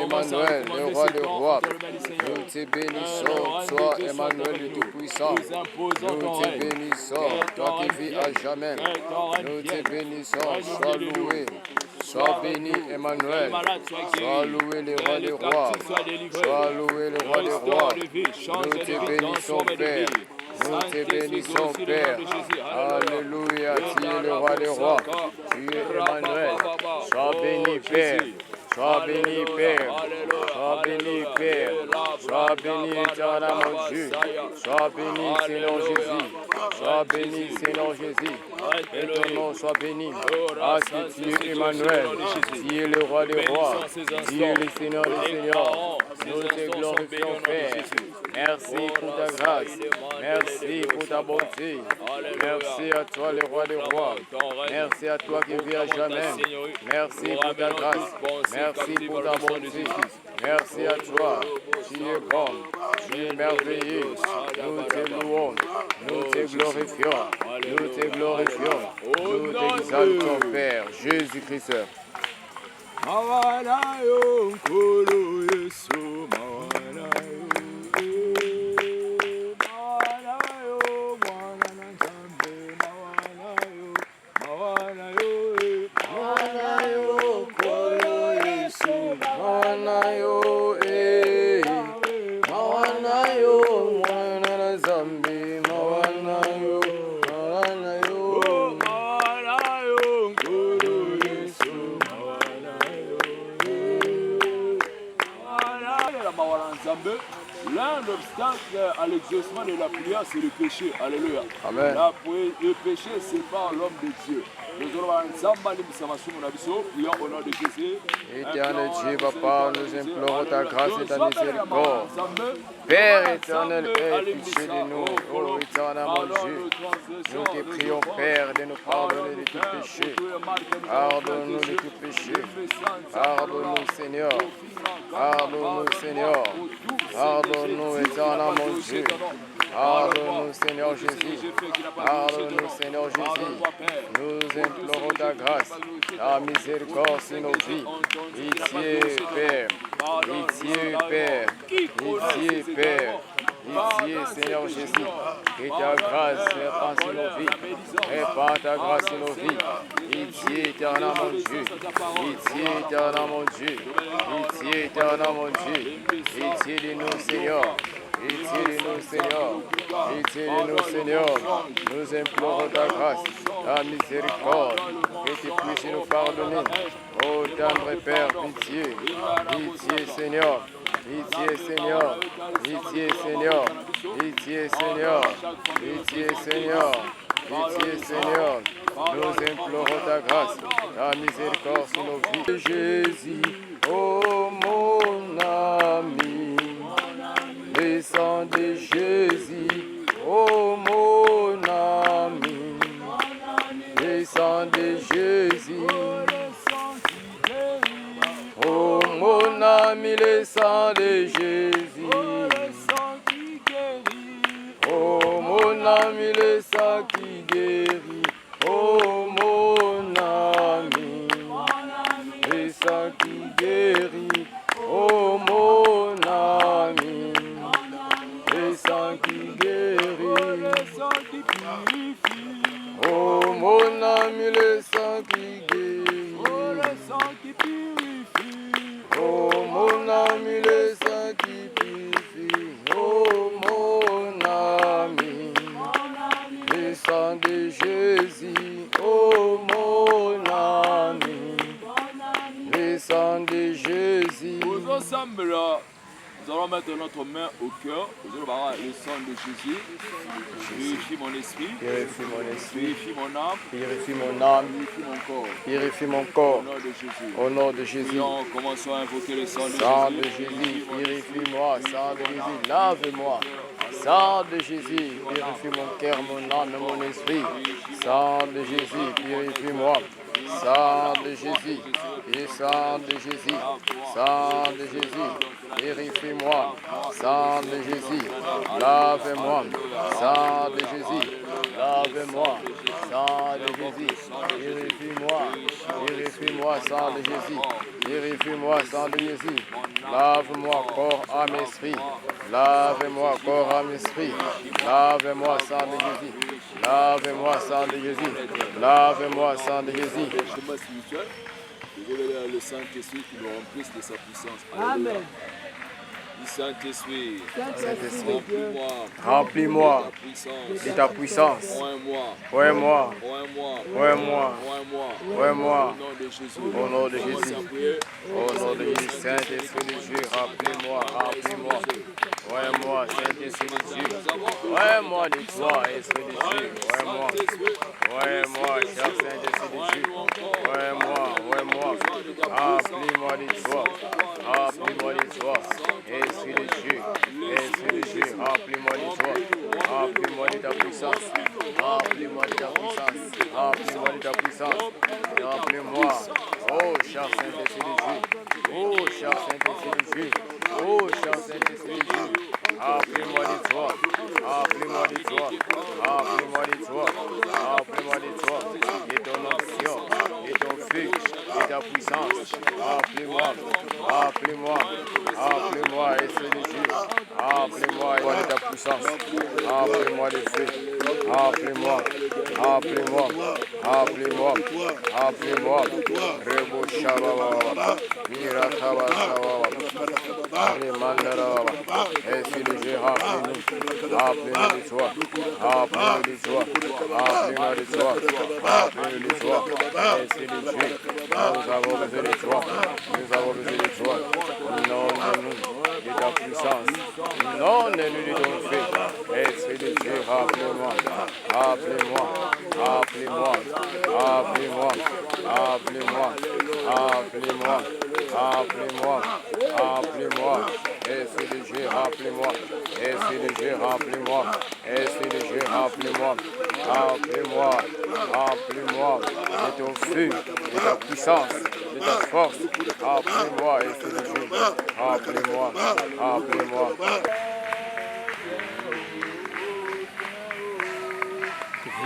Emmanuel, le roi des rois. Nous te bénissons, toi Emmanuel le Tout-Puissant. Nous te bénissons, toi qui vis à jamais. Nous te bénissons, sois loué. Sois béni Emmanuel. Sois loué le roi des rois. Sois loué le roi des rois. Nous te bénissons Père. Nous te bénissons Père. Alléluia, tu es le roi des rois. Tu es Emmanuel. Sois béni Père. Sois béni Père. Sois béni Père. Sois béni éternel mon Dieu. Sois béni Seigneur Jésus. Sois béni Seigneur Jésus. Et ton nom soit béni. Parce que tu es Emmanuel. Tu es le roi des rois. Tu es le Seigneur des seigneurs. Nous te glorifions Père. Merci pour ta grâce. Merci pour ta bonté. Merci à toi le roi des rois. Merci à toi qui vis à jamais. Merci pour ta grâce. Merci pour ta bonté. Merci à toi. Tu es bon. Tu es merveilleux. Nous te louons. Nous te glorifions. Nous te glorifions. Nous t'exaltons, Père. Jésus-Christ. L'un obstacle à l'exaucement de la prière, c'est le péché. Alléluia. Amen. Le péché sépare l'homme de Dieu. Nous allons ensemble, prions au nom de Jésus. Éternel Dieu, Papa, nous implorons ta grâce et ta miséricorde. Père éternel, aie pitié de nous. Oh éternel mon Dieu, nous te prions, Père, de nous pardonner de tout péché. Pardonne-nous de tout péché. Pardonne-nous, Seigneur. Pardonne-nous, Seigneur. Pardonne-nous, éternel mon Dieu. Pardonne-nous, Seigneur Jésus. Pardonne-nous, Seigneur Jésus. Nous implorons ta grâce, ta miséricorde sur nos vies. Pitié, Père. Pitié, Père. Pitié, Père. Pitié, Seigneur Jésus. Que ta grâce répand sur nos vies. Répand ta grâce sur nos vies. Pitié, éternel mon Dieu. Pitié, éternel mon Dieu. Pitié, éternel mon Dieu. Pitié de nous, Seigneur. Pitié de nous, Seigneur. Pitié de nous, Seigneur. Nous implorons ta grâce. ta miséricorde, que tu puisses nous pardonner. Oh tendre Père, pitié, pitié Seigneur, pitié Seigneur, pitié Seigneur, pitié Seigneur, pitié Seigneur, pitié Seigneur. Nous implorons ta grâce, ta miséricorde sur nos vies. Jésus, oh mon ami, le sang de Jésus, oh mon ami, le sang de Jésus, oh mon ami, le sang de Jésus, oh mon ami, le sang qui guérit, oh mon ami, le sang qui guérit, oh mon ami, le sang qui guérit, le sang qui purifie, oh mon ami, le sang qui guérit, oh le sang qui purifie, oh mon ami, le sang qui purifie, oh mon ami, le sang de Jésus, oh mon ami, le sang de Jésus. Nous ensemble là, nous allons mettre notre main au cœur. Nous allons voir le sang de Jésus. Purifie mon esprit. Purifie mon esprit. Purifie mon âme. Purifie mon âme. Purifie mon corps. Purifie mon corps. Au nom de Jésus. Au nom de Jésus. Prions, commençons à invoquer le sang de Sang Jésus. de Jésus, purifie-moi. Sang de Jésus, lave-moi. Sang de Jésus, purifie mon cœur, mon âme et mon esprit. Sang de Jésus, purifie-moi. Sang de Jésus, et sang de Jésus, sang de Jésus, purifie-moi. Sang de Jésus, lave-moi. Sang de Jésus, lave-moi. Sang de Jésus, purifie-moi. Purifie-moi, sang de Jésus. Purifie-moi, sang de Jésus. Lave-moi, corps, âme, esprit. Lave-moi, corps, âme, esprit. Lave-moi, sang de Jésus. Lave-moi, sang de Jésus. Lave-moi, sang de Jésus. Chemin spirituel, je vais le Saint-Esprit qui nous remplisse de sa puissance. Amen. Saint-Esprit, Saint-Esprit, remplis-moi remplis-moi de ta puissance. Oins-moi, Oins-moi, oins-moi, oins-moi, oins-moi, oins-moi. au nom de Jésus. Au nom de Jésus. Commence à prier. Au nom de Jésus, Saint-Esprit de Dieu, remplis-moi, remplis-moi. Ouais-moi, Saint-Esprit de Dieu. Ouais-moi de toi, Esprit de Dieu. Ouais-moi. Ouais-moi, cher Saint-Esprit de Dieu. Ouais-moi, ouais-moi. Remplis-moi de toi. Remplis-moi de toi. Esprit de Dieu. Esprit de Dieu, remplis-moi de toi. Remplis-moi de ta puissance. Remplis-moi de ta puissance. Remplis-moi de ta puissance. Remplis-moi. Oh, cher Saint-Esprit de Dieu. Oh, cher Saint-Esprit de Dieu. Oh, cher Saint-Esprit de Dieu. Remplis-moi de toi. Remplis-moi de toi. Remplis-moi de toi. Remplis-moi de toi. Et ton onction. Et ton feu. Et ta puissance. Remplis-moi. Remplis-moi. Remplis-moi, Esprit de Dieu. Remplis-moi de ta puissance. Remplis-moi de feu. Remplis-moi. Remplis-moi. Remplis-moi. Remplis-moi. Rebo Shababa. Mirakaba Shababa. Rimandaraba. Esprit de Dieu, remplis-nous. Remplis-nous de toi. Remplis-nous de toi. Remplis-nous de toi. Remplis-nous de toi. Esprit de Dieu, nous avons besoin de toi. Nous avons besoin de toi. Non de nous, de ta puissance. Non de nous, de ton feu. Esprit de Dieu, rappelez-moi. Rappelez-moi. Rappelez-moi. Rappelez-moi. Rappelez-moi. Rappelez-moi. Rappelez-moi. Rappelez-moi. Esprit de Dieu, rappelez-moi. Esprit de Dieu, rappelez-moi. Esprit de Dieu, rappelez-moi. Rappelez-moi. Rappelez-moi de ton feu, de ta puissance, de ta force. Rappelez-moi, Esprit de Dieu. Rappelez-moi. Rappelez-moi.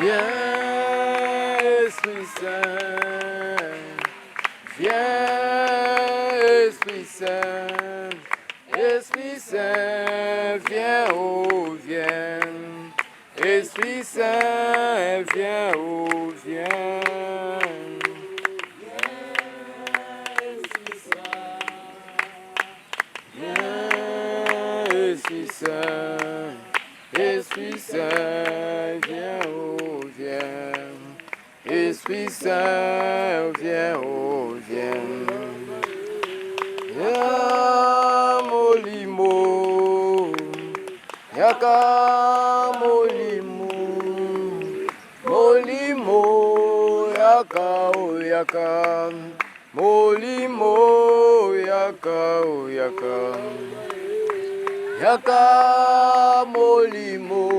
Viens, Esprit Saint. Viens, Esprit Saint. Esprit Saint, viens, oh, viens. Esprit Saint, viens, oh, viens. Viens, Esprit Saint. Esprit Saint, viens, oh, viens. Esprit Saint, viens, oh viens. Ya molimo, yaka molimo, molimo, yaka o yaka, molimo, yaka o yaka, yaka molimo,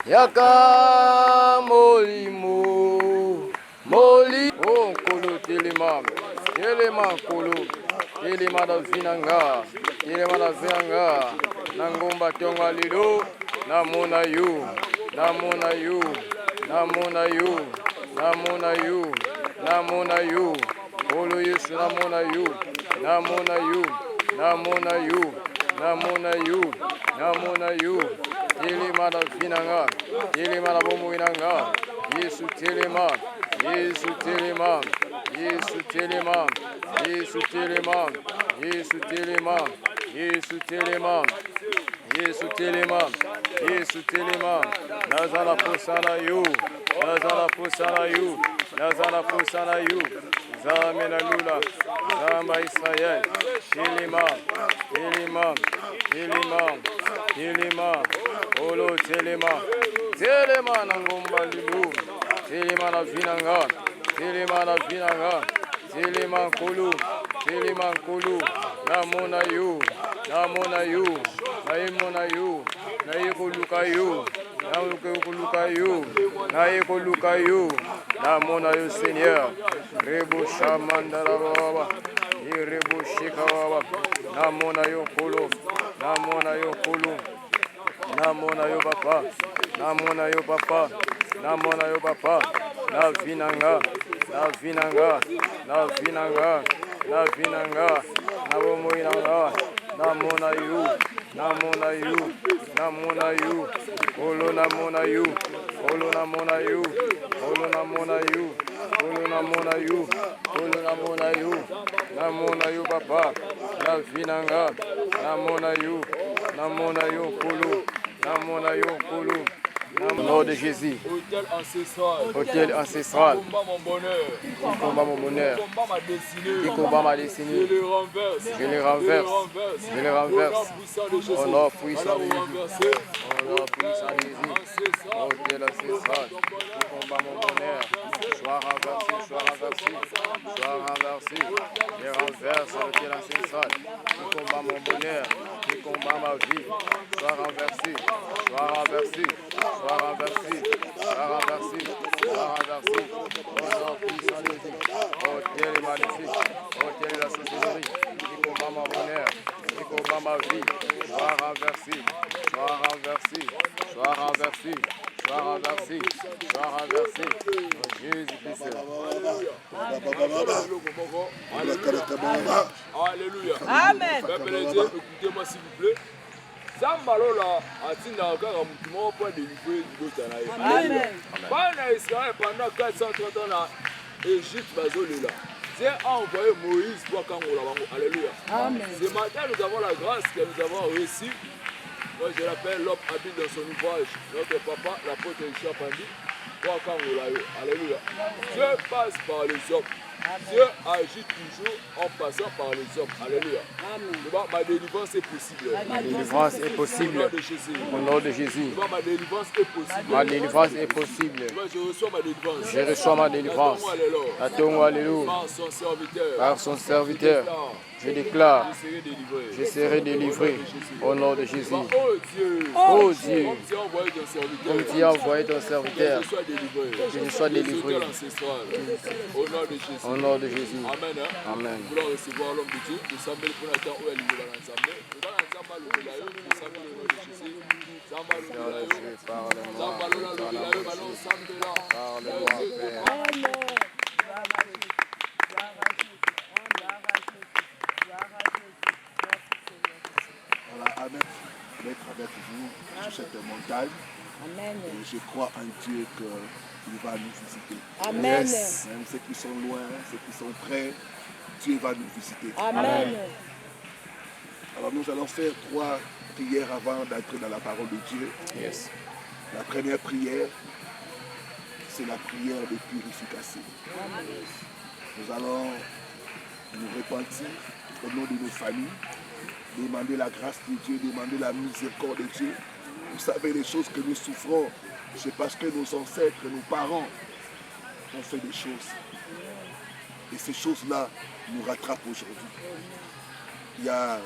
yaka molimo, moli. Oh kolo telema, telema kolo. Telema da vinanga, telema da vinanga, nangomba tonga lilo, namona you, namona you, namona you, namona you, namona you, olo Yesu namona you, namona you, namona you, namona you, namona you, telema da vinanga, telema da bomuinanga, Yesu telema, Yesu telema, Yesu telema. Yesu telema, Yesu telema, Yesu telema, Yesu telema, Yesu telema, nazala posana you, nazala posana you, nazala posana you, zamena lula, zamba Israël, telema, telema, telema, telema, olo telema, telema nangomba lilu, telema na vinanga, telema na vinanga. Teleman kulu, namona you, namona you, naimona you, naikuluka you, naikuluka you, naikuluka you, namona you Seigneur, rebo shamandara baba, rebo shika baba, namona you kulu, namona you kulu, namona you papa, namona you papa, namona you papa, na vinanga, na vinanga, na vinanga, na vinanga, na bomoinanga, namona you, namona you, namona you, olo namona you, olo namona you, olo namona you, olo namona you, olo namona you, namona you papa, na vinanga, namona you, namona you kulu, namona you kulu. Au nom de Jésus. Autel ancestral. Autel ancestral. Qui combat mon bonheur. Qui combat mon bonheur. Qui combat ma destinée. Qui combat ma destinée. Je les renverse. Je les renverse. Je les renverse. Au nom puissant de Jésus. Au nom puissant de Jésus. Autel ancestral. Qui combat mon bonheur. Sois renversé, sois renversé. Sois renversé. Je renverse l'autel ancestral. Qui combat mon bonheur. Qui combat ma vie. Sois renversé. Sois renversé. Sois renversé, sois renversé, sois renversé, au nom puissant de Jésus, oh Dieu est magnifique, oh Dieu est la sorcellerie, qui combat mon bonheur, qui combat ma vie, sois renversé, sois renversé, sois renversé, sois renversé, sois renversé, oh Jésus-Christ. Alléluia. Amen. Peuple de Dieu, écoutez-moi s'il vous plaît. Zambalola atinda kaka mutu moko po délivrer libota na ye. Bana Israël pendant 430 ans na Égypte bazolela. Dieu a envoyé Moïse pour kangola bango. Alléluia. Ce matin nous avons la grâce que nous avons réussi. Moi je l'appelle l'homme habite dans son ouvrage. Notre papa, l'apôtre Richard Pandi, pour kangola yo. Alléluia. Dieu passe par les hommes. Dieu agit toujours en passant par les hommes. Alléluia. Ma délivrance est possible. Ma délivrance est possible. Au nom de Jésus. Ma délivrance est possible. Ma délivrance est possible. Je reçois ma délivrance. Je reçois ma délivrance. Attends, alléluia. Par son serviteur. Par son serviteur. Je déclare, je serai délivré au nom de Jésus. Oh Dieu, comme tu as envoyé ton serviteur, que je sois délivré. Au nom de Jésus. Amen. Amen. Nous voulons recevoir l'homme de Dieu. Nous sommes pour l'instant où elle est l'ensemble. Nous allons ensemble le nom de Jésus. D'être avec vous sur cette montagne. Amen. Et je crois en Dieu qu'il va nous visiter. Amen. Même ceux qui sont loin, ceux qui sont près, Dieu va nous visiter. Amen. Alors nous allons faire 3 prières avant d'entrer dans la parole de Dieu. Yes. La première prière, c'est la prière de purification. Nous allons nous repentir au nom de nos familles, demander la grâce de Dieu, demander la miséricorde de Dieu. Vous savez, les choses que nous souffrons, c'est parce que nos ancêtres, nos parents ont fait des choses. Et ces choses-là nous rattrapent aujourd'hui. Il y a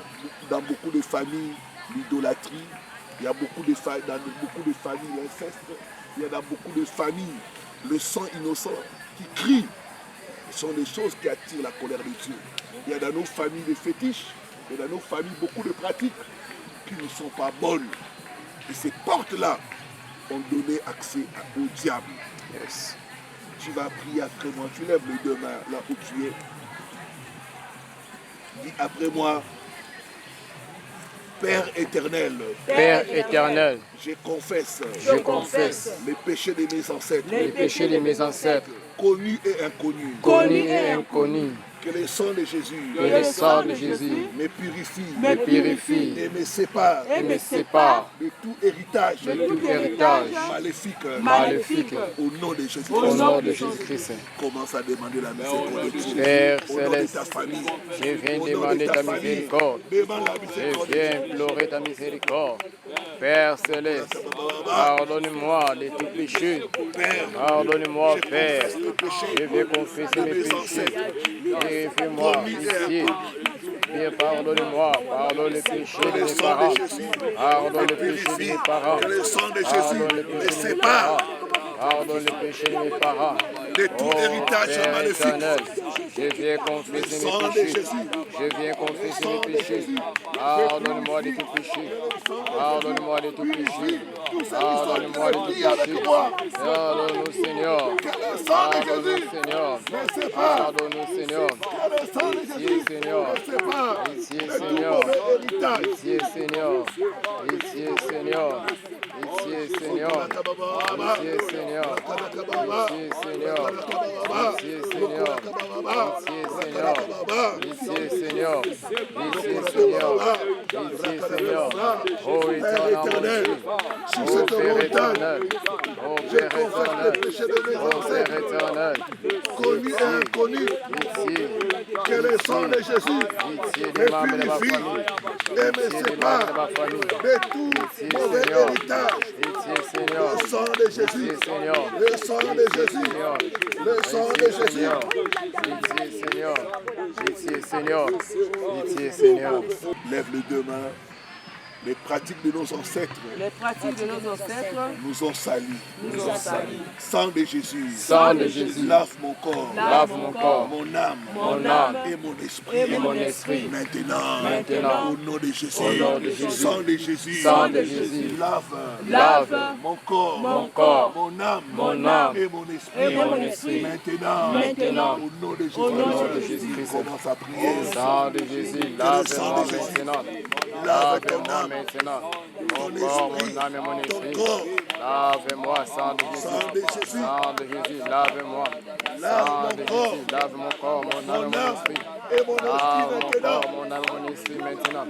dans beaucoup de familles l'idolâtrie, il y a dans beaucoup de familles l'inceste, il y a dans beaucoup de familles le sang innocent qui crie. Ce sont des choses qui attirent la colère de Dieu. Il y a dans nos familles des fétiches, il y a dans nos familles beaucoup de pratiques qui ne sont pas bonnes. Et ces portes-là ont donné accès au diable. Yes. Tu vas prier après moi. Tu lèves les deux mains là où tu es. Dis après moi, Père éternel, Père éternel, je confesse les péchés de mes ancêtres, les péchés de mes ancêtres, connus et inconnus, connus et inconnus, que le sang de Jésus que le sang de Jésus me purifie, purifie et me sépare et me sépare de tout héritage, maléfique, au nom de Jésus. au nom de Jésus-Christ. Commence à demander la miséricorde de Dieu. Père Au nom de céleste, ta famille, je viens au nom de demander ta ta famille, miséricorde. demande la Je miséricorde de viens Dieu. implorer ta miséricorde. Père céleste, pardonne-moi de tout péché. Pardonne-moi, Père. Je vais confesser mes péchés. Purifie-moi, pitié. Père, pardonne-moi. Pardonne les péchés de mes parents. Pardonne les péchés de mes parents. Que le sang de Pardonne les Jésus me péchés de mes sépare parents. Pardonne les péchés de mes parents. de tout héritage Père maléfique. éternel, je viens confesser Le sang mes de péchés. Jésus. Je viens confesser mes péchés. Pardonne-moi de tout péché. Pardonne-moi de tout péché. Pardonne-moi de tout péché. Pardonne-nous, Seigneur. Le sang de Pardonne-nous, Jésus Seigneur. me sépare. Pardonne-nous, Seigneur. Le sang de Jésus Seigneur. me sépare Pitié, de tout Seigneur. mauvais héritage. Pitié, Seigneur. Pitié, Seigneur. Pitié, Seigneur. Pitié, Seigneur. Pitié, Seigneur. Pitié, Seigneur. Pitié, Seigneur. Pitié, Seigneur. Pitié, Seigneur. Oh, Père éternel, sur Oh, cette Père montagne, éternel. Oh, je Père confesse les éternel. péchés de mes Oh, Père ancêtres, éternel. connus et inconnus, Pitié. que le sang de Jésus Pitié me des membres de ma purifie famille. et me Pitié des membres de sépare ma famille. de tout Pitié, mauvais Seigneur. héritage. Pitié, Seigneur. Le sang de Jésus, Pitié, Seigneur. le sang de Jésus, Seigneur. le sang de Pitié, Jésus. Seigneur. Pitié, Seigneur. Pitié, Seigneur. Pitié, Seigneur. Lève les deux mains. Les pratiques de nos ancêtres Les pratiques de nos ancêtres nous ont salis. nous ont salis. Sang de Jésus, Sang de Jésus. lave mon corps, Lave mon corps, mon âme, mon âme et mon esprit. et mon esprit. Maintenant, au nom de Jésus, Au nom de Jésus. sang de Jésus, Sang de Jésus. lave Lave mon corps, mon corps, mon âme, mon âme et mon esprit. et mon esprit. Maintenant, au nom de Jésus, Au nom de Jésus-Christ. commence à prier. Sang de Jésus, lave-moi maintenant. Lave-moi maintenant. Mon corps, mon âme et mon esprit. Lave-moi, sang de Jésus. Sang de Jésus, lave-moi. Sang de Jésus, lave mon corps, mon âme et mon esprit. Et mon Lave mon esprit corps, maintenant, mon âme et mon esprit maintenant.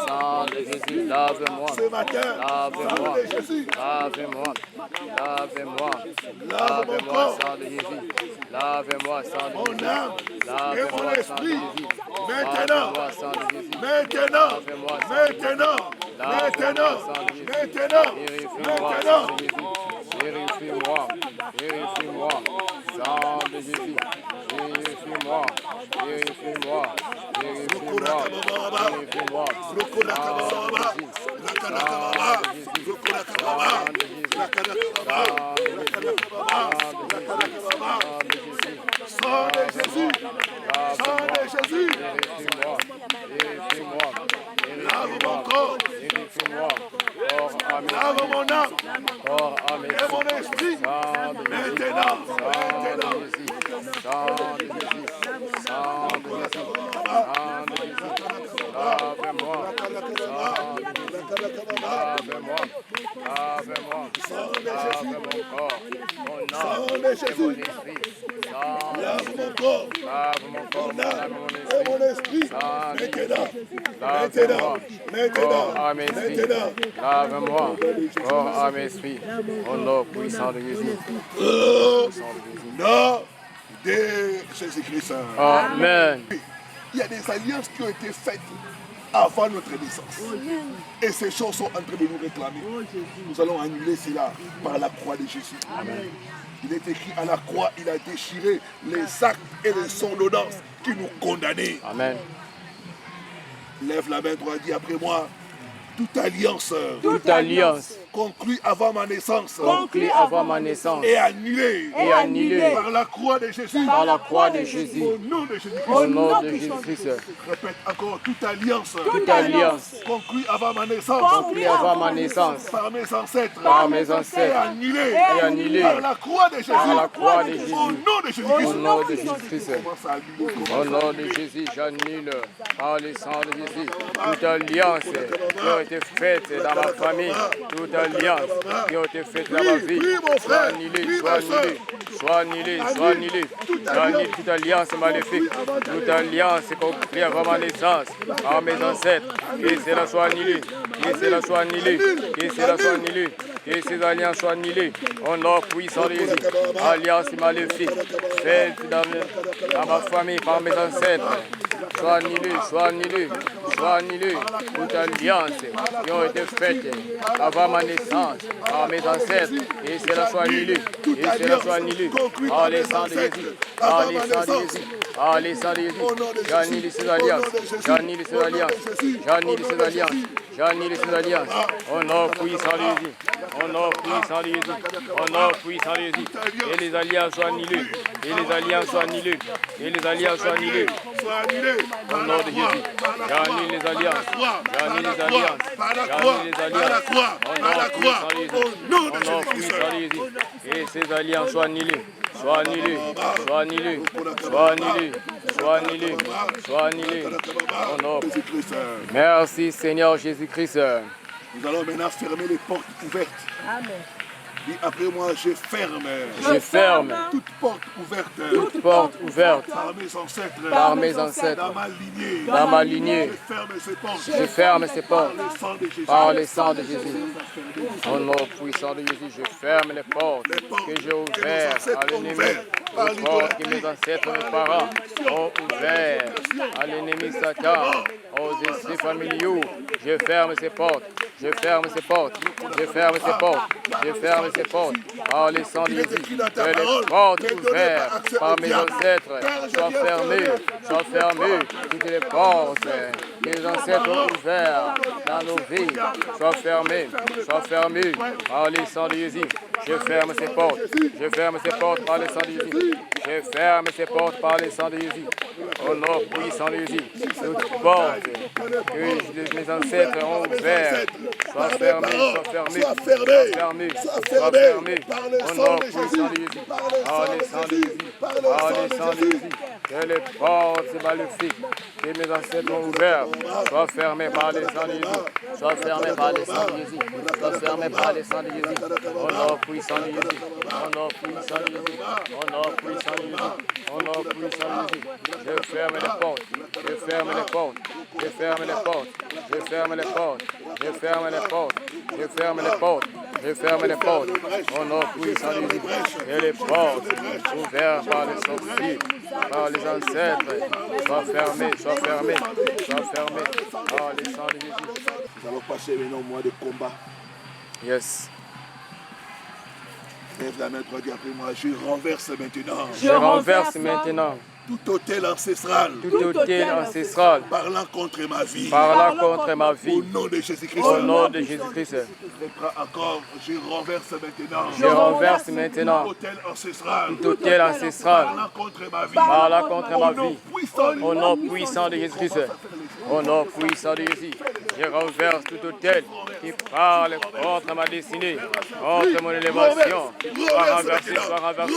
Sang de Jésus, lave-moi. ce matin, Lave-moi. sang de Jésus, Lave-moi. Lave-moi. lave mon Lave-moi, corps, sang de Jésus. Lave-moi, sang de mon Jésus. âme et mon Lave-moi, sang de esprit. Jésus. Maintenant, Lave-moi, sang de Jésus. maintenant, Lave-moi, sang de Jésus. maintenant, maintenant, maintenant, Purifie-moi, maintenant. sang de Jésus. Purifie-moi. Purifie-moi. Sang de Jésus. Purifie-moi. Purifie-moi. Purifie-moi. Purifie-moi. Sang de Jésus, sang de Jésus, Purifie-moi. Purifie-moi. lave mon corps, Purifie-moi. Corps, âme, lave mon âme corps, âme, et mon esprit. sang de Jésus. Maintenant, Sang de maintenant, Jésus. Sang de Jésus. Sang de Jésus. Sang de Jésus. Lave-moi. Sang de Jésus. Lave-moi. Lave-moi. Lave mon corps. Mon âme sang de et mon Jésus, esprit. Sang de lave mon corps, Lave mon corps, mon âme, mon et esprit. mon esprit. Maintenant. Maintenant. Maintenant. Corps, âme, esprit. Maintenant. Lave-moi, corps, âme, esprit. Au nom puissant de Jésus. Au nom de Jésus-Christ. Amen. Il y a des alliances qui ont été faites avant notre naissance. Et ces choses sont en train de nous réclamer. Nous allons annuler cela par la croix de Jésus. Amen. Il est écrit à la croix, il a déchiré les actes et les ordonnances qui nous condamnaient. Amen. Lève la main droite, dis après moi. Toute alliance conclue avant ma naissance est annulée par la croix de Jésus. Par la croix de Jésus. Au nom de Jésus-Christ. Au nom de Jésus-Christ. Répète encore, toute alliance conclue avant ma naissance par mes ancêtres est annulée par la croix de Jésus. Au nom de Jésus-Christ. Au nom de Jésus-Christ. Au nom de Jésus, j'annule par le sang de Jésus toute alliance qui a été faite dans ma famille, toute alliance qui a été faite dans ma vie, soit annulée, soit annulée, soit annulée, soit annulée. J'annule toute alliance maléfique, toute alliance conclue avant ma naissance, par mes ancêtres, que cela soit annulé, que cela soit annulé, que cela soit annulé. Que ces alliances soient annulées au nom puissant de Jésus. Alliance maléfique faite dans ma famille par mes ancêtres. Soit annulée, soit annulée, soit annulée. Toute alliance qui ont été faites avant ma naissance par mes ancêtres. Et cela soit annulé. Et cela soit annulé. Par les sangs de Jésus. Par les sangs de Jésus. Par les sangs de Jésus. J'annule ces alliances. J'annule ces alliances. J'annule ces alliances. J'annule ces alliances. Au nom puissant de Jésus. Au nom puissant de Jésus. Au nom puissant de Jésus. Et les alliances soient annulées. Et les alliances soient annulées. Et les alliances soient annulées. Au nom de Jésus. J'annule les alliances. J'annule les alliances. J'annule les alliances. Au nom puissant de Jésus. Et ces alliances soient annulées. Sois annulé, sois annulé, sois annulé, sois annulé, sois annulé. Au nom. Merci Seigneur Jésus-Christ. Nous allons maintenant fermer les portes ouvertes. Amen. Dis après moi, je ferme. Je ferme toute porte ouverte. Toute porte ouverte par mes ancêtres. Par mes ancêtres. Dans ma lignée. Dans ma lignée. Je ferme ces portes. Je ferme ces portes. Par le sang de Jésus. Par le sang de Jésus. Au nom puissant de Jésus, je ferme les portes que j'ai ouvertes à l'ennemi. Les portes que mes ancêtres, mes parents ont ouvertes à l'ennemi Satan, aux esprits familiaux. Je ferme ces portes. Je ferme ces portes. Je ferme ces portes. Je ferme ces portes. Par le sang de Jésus. Que les portes ouvertes par mes ancêtres soient fermées. Soient fermées. Toutes les portes que les ancêtres ont ouvertes dans nos vies soient fermées. Soient fermées par le sang de Jésus. Je ferme ces portes. Je ferme ces portes par le sang de Jésus. Je ferme ces portes par le sang de Jésus. Au nom puissant de Jésus. Toutes portes que mes ancêtres ont ouvertes soient fermées, soient fermées, soient fermées, soient fermées. Au nom puissant de Jésus. Par le sang de Jésus. Par le sang de Jésus. Que les portes maléfiques que mes ancêtres ont ouvertes soient fermées par le sang de Jésus. Soient fermées par le sang de Jésus. Soient fermées par le sang de Jésus. Au nom puissant de Jésus. Au nom puissant de Jésus. Au nom puissant de Jésus. Au nom puissant de Jésus. Je ferme les portes. Je ferme les portes. Je ferme les portes. Je ferme les portes. Je ferme les portes. Je ferme les portes. Je ferme les portes. Au nom puissant de Jésus. Et les portes ouvertes par les sorciers, par les ancêtres, soient fermées, soient fermées, soient fermées par le sang de Jésus. Nous allons passer maintenant au mois de combat. Yes. Lève la main droite après moi. Je renverse maintenant. Je renverse maintenant tout autel ancestral. Tout autel ancestral. Parlant contre ma vie. Parlant contre ma vie. Au nom de Jésus-Christ. Au nom de Jésus-Christ. Encore, je renverse maintenant. Je renverse maintenant tout autel ancestral. Tout autel ancestral. Parlant contre ma vie. Parlant contre ma vie. Au nom puissant de Jésus-Christ. Au nom puissant de Jésus. Je renverse tout autel qui parle contre ma destinée, contre mon élévation. Soit renversé, soit renversé,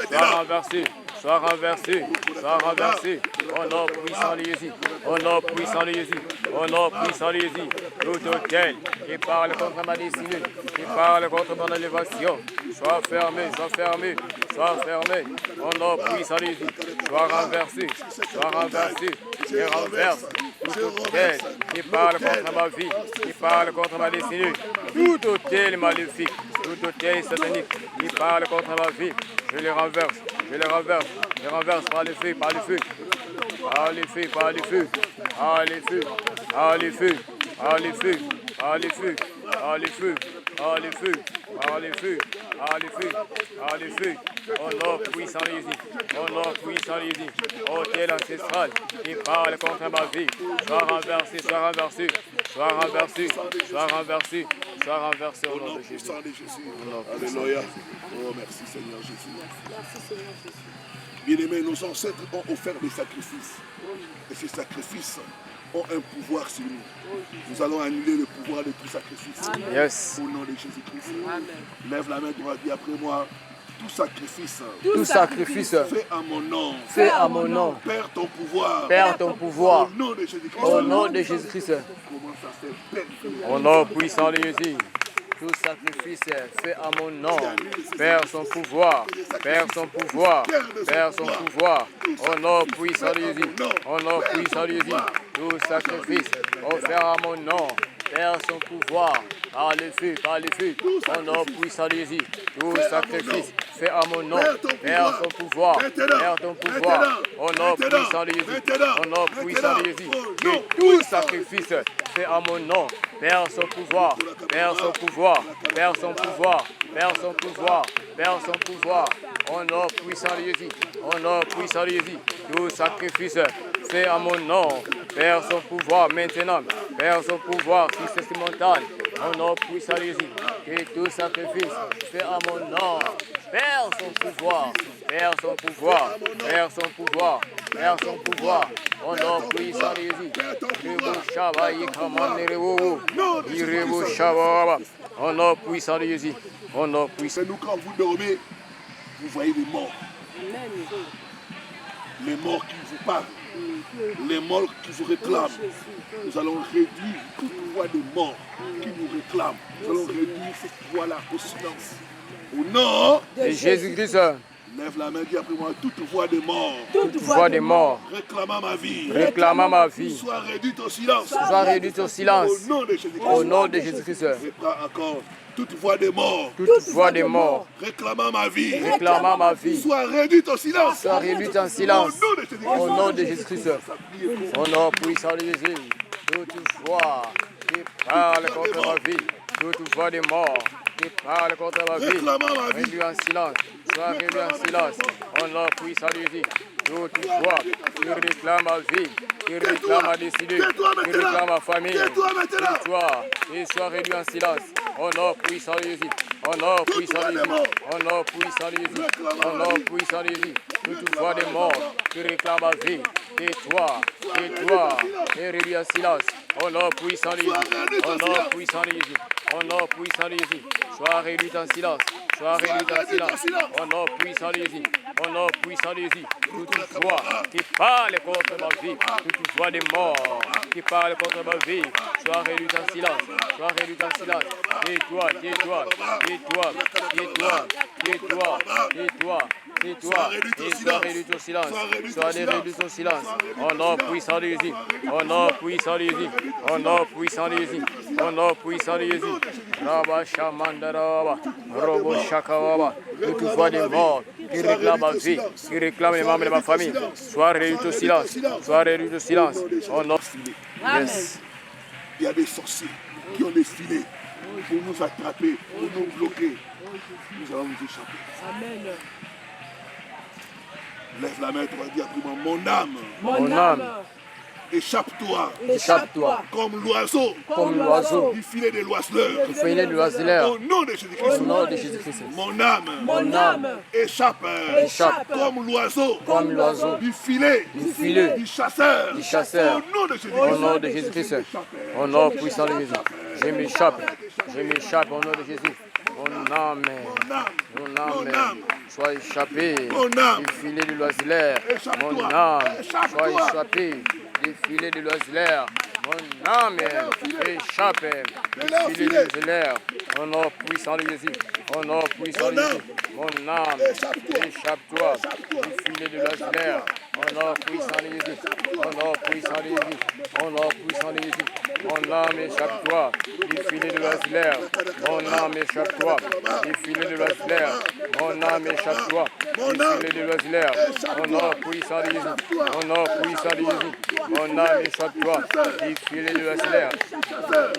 soit renversé. Sois renversé, sois renversé, au nom puissant de Jésus, au nom puissant de Jésus, au nom puissant de Jésus, tout autel qui parle contre ma destinée, qui parle contre mon élévation, sois fermé, sois fermé, sois fermé, au nom puissant de Jésus, sois renversé, sois renversé. Je renverse tout hôtel qui parle contre ma vie, qui parle contre ma destinée. Tout hôtel maléfique, tout hôtel satanique qui parle contre ma vie, je les renverse, je les renverse, je les renverse par le feu, par le feu. Par les feux, par les feux, par les feux, par les feux, par les feux, par les feux, par les feux, par les feux, par les feux, par les feux, par les feux. Au nom puissant de Jésus, au nom puissant de Jésus, hôtel ancestral qui parle contre ma vie, sois renversé, sois renversé, sois renversé, sois renversé, sois renversé au nom de Jésus. Alléluia. Oh, merci Seigneur Jésus. Bien-aimés, nos ancêtres ont offert des sacrifices. Et ces sacrifices ont un pouvoir sur nous. Nous allons annuler le pouvoir de tout sacrifice. Yes. Au nom de Jésus-Christ. Lève la main droite, dis après moi. Tout sacrifice. Tout sacrifice. Fait à mon nom. Fait à mon nom. Perds ton pouvoir. Perds ton pouvoir. Au nom de Jésus-Christ. Au nom de Jésus-Christ. Comment ça fait perdre. Au nom puissant de Jésus. Tout sacrifice fait à mon nom perd son pouvoir, perd son pouvoir, perd son pouvoir. Au nom puissant de Jésus, au nom puissant de Jésus. Tout sacrifice offert à mon nom perd son pouvoir par le feu, par le feu. Au nom puissant de Jésus. Tout sacrifice fait à mon nom perd son pouvoir, perd ton pouvoir. Au nom puissant de Jésus, au nom puissant de Jésus. Tout sacrifice fait à mon nom perd son pouvoir, perd son pouvoir, perd son pouvoir, perd son pouvoir, perd son pouvoir. Au nom puissant de Jésus, au nom puissant de Jésus. Tout sacrifice fait à mon nom perd son pouvoir maintenant, perd son pouvoir sacramental. Au nom puissant de Jésus. Que tout sacrifice fait à mon nom perd son pouvoir, perd son pouvoir, perd son pouvoir, perd son pouvoir. Au nom puissant de Jésus. Au nom puissant de Jésus. Au nom puissant. Nous, quand vous dormez, vous voyez les morts. Les morts qui vous parlent. Les morts qui vous réclament. Nous allons réduire toute voix de mort qui nous réclame. Nous allons réduire cette voix-là au silence. Au nom de Jésus-Christ. Lève la main, dis après moi, toute voix de mort. Toute voix de mort. Réclamant ma vie. Réclamant ma vie. Soit réduite au silence. Soit réduite au silence. Au nom de Jésus-Christ. Au nom de Jésus-Christ. Reprends encore. Toute voix de mort. Toute voix de mort. Réclamant ma vie. Réclamant ma vie. Soit réduite au silence. Soit réduite en silence. Au nom de Jésus-Christ. Au nom puissant de Jésus. Toute voix qui parle contre ma vie. Toute voix de mort qui parle contre ma vie. Réduit en silence. Soit réduit en silence. Au nom puissant de Jésus. Toute voix qui réclame ma vie, qui réclame ma destinée, qui réclame ma famille. Tais-toi et sois réduit en silence. Au nom puissant de Jésus. Au nom puissant de Jésus. Au nom puissant de Jésus. Au nom puissant de Jésus. Toute voix de mort qui réclame ma vie. Tais-toi, tais-toi et réduit en silence. Au nom puissant de Jésus. Au nom puissant de Jésus. Au nom puissant de Jésus. Sois réduit en silence. Sois réduit en silence. Au nom puissant de Jésus. Au nom puissant de Jésus. Toute voix qui parle contre ma vie. Toute voix de mort qui parle contre ma vie. Sois réduit en silence. Sois réduit en silence. Tais-toi, tais-toi, tais-toi, tais-toi, tais-toi, tais-toi. Tais-toi et sois réduit au silence. Sois réduit au silence. Au nom puissant de Jésus. Au nom puissant de Jésus. Au nom puissant de Jésus. Au nom puissant de Jésus. Rabba Shamandaraba. Robo Shakawaba. Toute voix de mort qui réclame ma vie, qui réclame les membres de ma famille. Sois réduit au silence. Sois réduit au silence. Au nom. Yes. Il y a des sorciers qui ont des filets pour nous attraper, pour nous bloquer. Nous allons nous échapper. Amen. Lève la main, toi, dis après moi, mon âme. Mon âme. Échappe-toi. Échappe-toi. Comme l'oiseau. Comme l'oiseau. Du filet de l'oiseleur. Du filet de l'oiseleur. Au nom de Jésus-Christ. Au nom de Jésus-Christ. Mon âme. Mon âme. Échappe. Échappe. Comme l'oiseau. Comme l'oiseau. Du filet. Du filet. Du chasseur. Du chasseur. Au nom de Jésus-Christ. Au nom de Jésus-Christ. Au nom puissant de Jésus. Je m'échappe. Je m'échappe au nom de Jésus. Mon âme. Mon âme. Sois échappé. Du filet de l'oiseleur. Mon âme. Sois échappé. Du filet de l'oiseleur. Mon âme. Échappe. Du filet de l'oiseleur. Au nom puissant de Jésus. Au nom puissant de Jésus. Mon âme. Échappe-toi. Du filet de l'oiseleur. Au nom puissant de Jésus. Au nom puissant de Jésus. Au nom puissant de Jésus. Mon âme échappe-toi du filet de l'oiseleur. Mon âme échappe-toi du filet de l'oiseleur. Mon âme échappe-toi du filet de l'oiseleur. Au nom puissant de Jésus. Au nom puissant de Jésus. Mon âme échappe-toi du filet de l'oiseleur.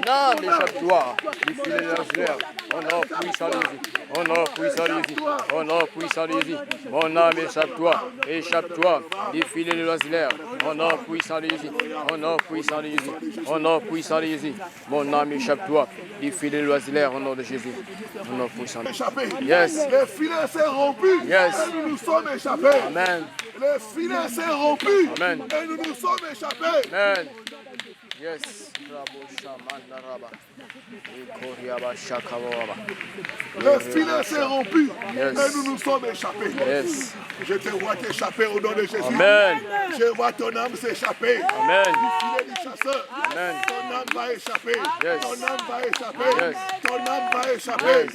Mon âme échappe-toi du filet de l'oiseleur. Au nom puissant de Jésus. Au nom puissant de Jésus. Au nom puissant de Jésus. Mon âme échappe-toi. Échappe-toi du filet de l'oiseleur. Au nom puissant de Jésus. Au nom puissant de Jésus. Au nom puissant de Jésus. Mon âme échappe-toi du filet de l'oiseleur. Au nom de Jésus. Au nom puissant de Jésus. Yes. Les filets s'est rompu. Yes. Et nous nous sommes échappés. Amen. Les filets s'est rompu. Amen. Et nous nous sommes échappés. Amen. Yes. Rabo Shamanda Raba. Ikoriaba Shakawaba. Le filet s'est rompu. Yes. Et nous nous sommes échappés. Yes. Je te vois t'échapper au nom de Jésus. Amen. Je vois ton âme s'échapper. Amen. Du filet du chasseur. Amen. Ton âme va échapper. Yes. Ton âme va échapper. Yes. Ton âme va échapper. Yes.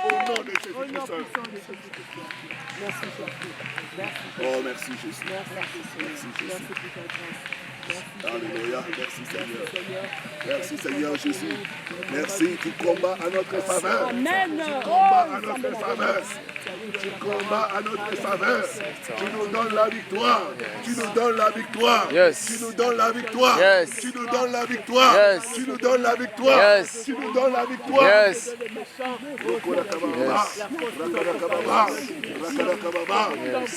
Au nom de Jésus-Christ. Oh, merci Jésus. Merci Jésus. Alléluia. Merci Seigneur. Merci Seigneur Jésus. Merci, tu combats à notre faveur. Amen. Tu combats à notre faveur. Tu combats à notre faveur. Tu nous donnes la victoire. Tu nous donnes la victoire. Yes. Tu nous donnes la victoire. Yes. Tu nous donnes la victoire. Yes. Tu nous donnes la victoire. Yes. Tu nous donnes la victoire. Yes.